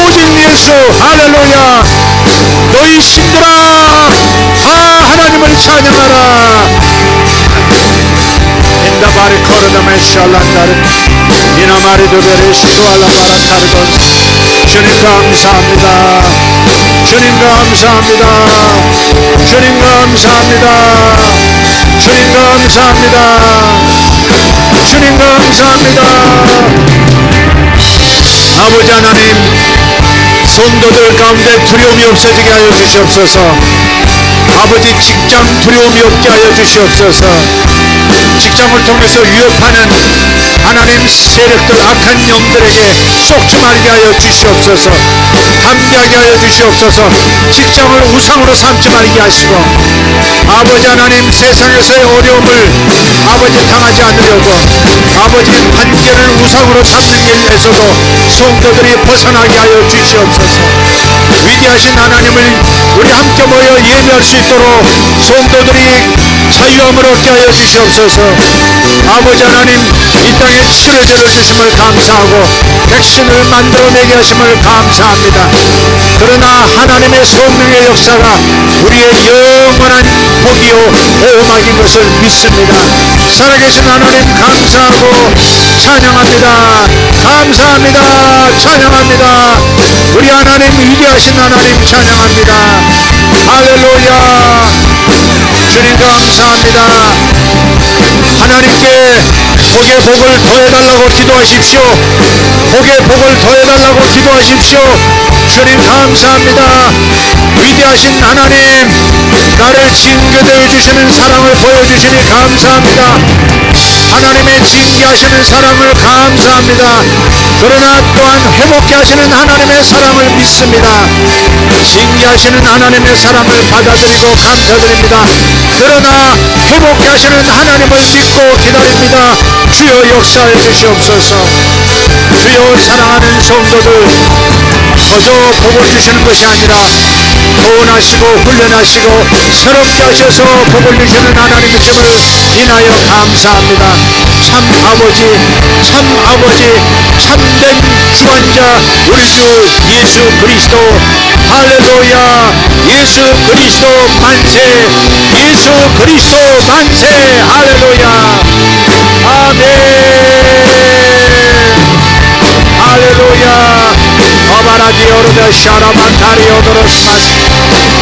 오직 예수. 할렐루야. 너희 신들아, 다 하나님을 찬양하라. 인다바리 코르다메 샬란다르 이나마리 도베레 시도알라 마란다르돈. 주님 감사합니다. 주님 감사합니다. 주님 감사합니다. 주님 감사합니다. 주님 감사합니다. 아버지 하나님, 성도들 가운데 두려움이 없어지게 하여 주시옵소서. 아버지, 직장 두려움이 없게 하여 주시옵소서. 직장을 통해서 위협하는 하나님 세력들, 악한 영들에게 쏙지 말게 하여 주시옵소서. 담대하게 하여 주시옵소서. 직장을 우상으로 삼지 말게 하시고 아버지 하나님, 세상에서의 어려움을 아버지 당하지 않으려고 아버지 판결을 우상으로 삼는 일에서도 성도들이 벗어나게 하여 주시옵소서. 위대하신 하나님을 우리 함께 모여 예배할 수 있도록 성도들이 자유함을 얻게 하여 주시옵소서. 아버지 하나님, 이 땅에 치료제를 주심을 감사하고 백신을 만들어내게 하심을 감사합니다. 그러나 하나님의 성령의 역사가 우리의 영원한 복이요 보호막인 것을 믿습니다. 살아계신 하나님 감사하고 찬양합니다. 감사합니다. 찬양합니다. 우리 하나님, 위대하신 하나님 찬양합니다. 할렐루야. 주님 감사합니다. 하나님께 복의 복을 더해달라고 기도하십시오. 복의 복을 더해달라고 기도하십시오. 주님 감사합니다. 위대하신 하나님, 나를 징계되어 주시는 사랑을 보여주시니 감사합니다. 하나님의 징계하시는 사랑을 감사합니다. 그러나 또한 회복케 하시는 하나님의 사랑을 믿습니다. 징계하시는 하나님의 사랑을 받아들이고 감사드립니다. 그러나 회복케 하시는 하나님을 믿고 기다립니다. 주여, 역사해 주시옵소서. 주여, 사랑하는 성도들 거저 복을 주시는 것이 아니라 도원하시고 훈련하시고 새롭게 하셔서 복을 주시는 하나님이심을 인하여 감사합니다. 참 아버지, 참 아버지, 참된 주관자 우리 주 예수 그리스도. 할렐루야. 예수 그리스도 만세. 예수 그리스도 만세. 할렐루야. 아멘. 할렐루야. 어바라디 오르다 샤라만타리 오도로스마스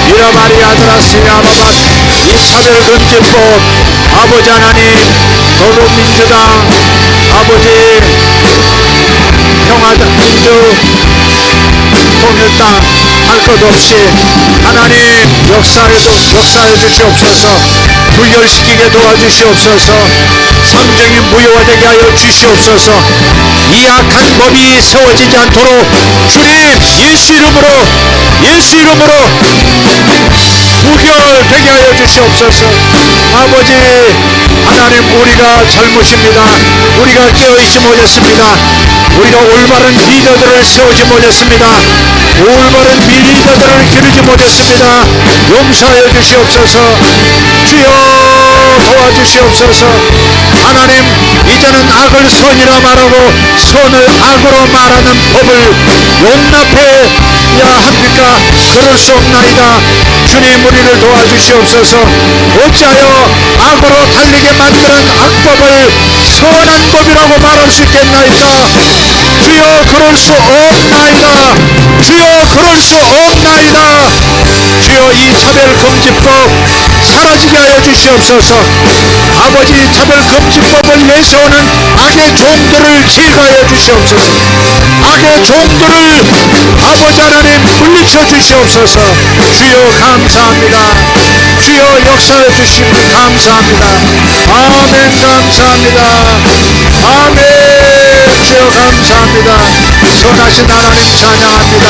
이라마리아드라시아바바 이 차별금지법 아버지 하나님 더불어민주당 아버지 평화당 민주 통일당 할 것 없이 하나님 역사해 주시옵소서. 부결시키게 도와주시옵소서. 상정이 무효화되게 하여 주시옵소서. 이 악한 법이 세워지지 않도록 주님 예수 이름으로 부결되게 하여 주시옵소서. 아버지 하나님 우리가 잘못입니다. 우리가 깨어있지 못했습니다. 우리가 올바른 리더들을 세우지 못했습니다. 올바른 리더들을 기르지 못했습니다. 용서하여 주시옵소서. 주여 도와주시옵소서. 하나님 이제는 악을 선이라 말하고 선을 악으로 말하는 법을 용납해야 합니까? 그럴 수 없나이다. 주님 우리를 도와주시옵소서. 어찌하여 악으로 달리게 만드는 악법을 선한 법이라고 말할 수 있겠나이까? 주여 그럴 수 없나이다. 주여 그럴 수 없나이다. 주여 이 차별금지법 사라지게 하여 주시옵소서. 아버지 차별금지법을 내세우는 악의 종들을 제거하여 주시옵소서. 악의 종들을 아버지 하나님 물리쳐 주시옵소서. 주여 감사합니다. 주여 역사해 주시니 감사합니다. 아멘. 감사합니다. 아멘. 주여 감사합니다. 선하신 하나님 찬양합니다.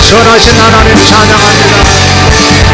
선하신 하나님 찬양합니다.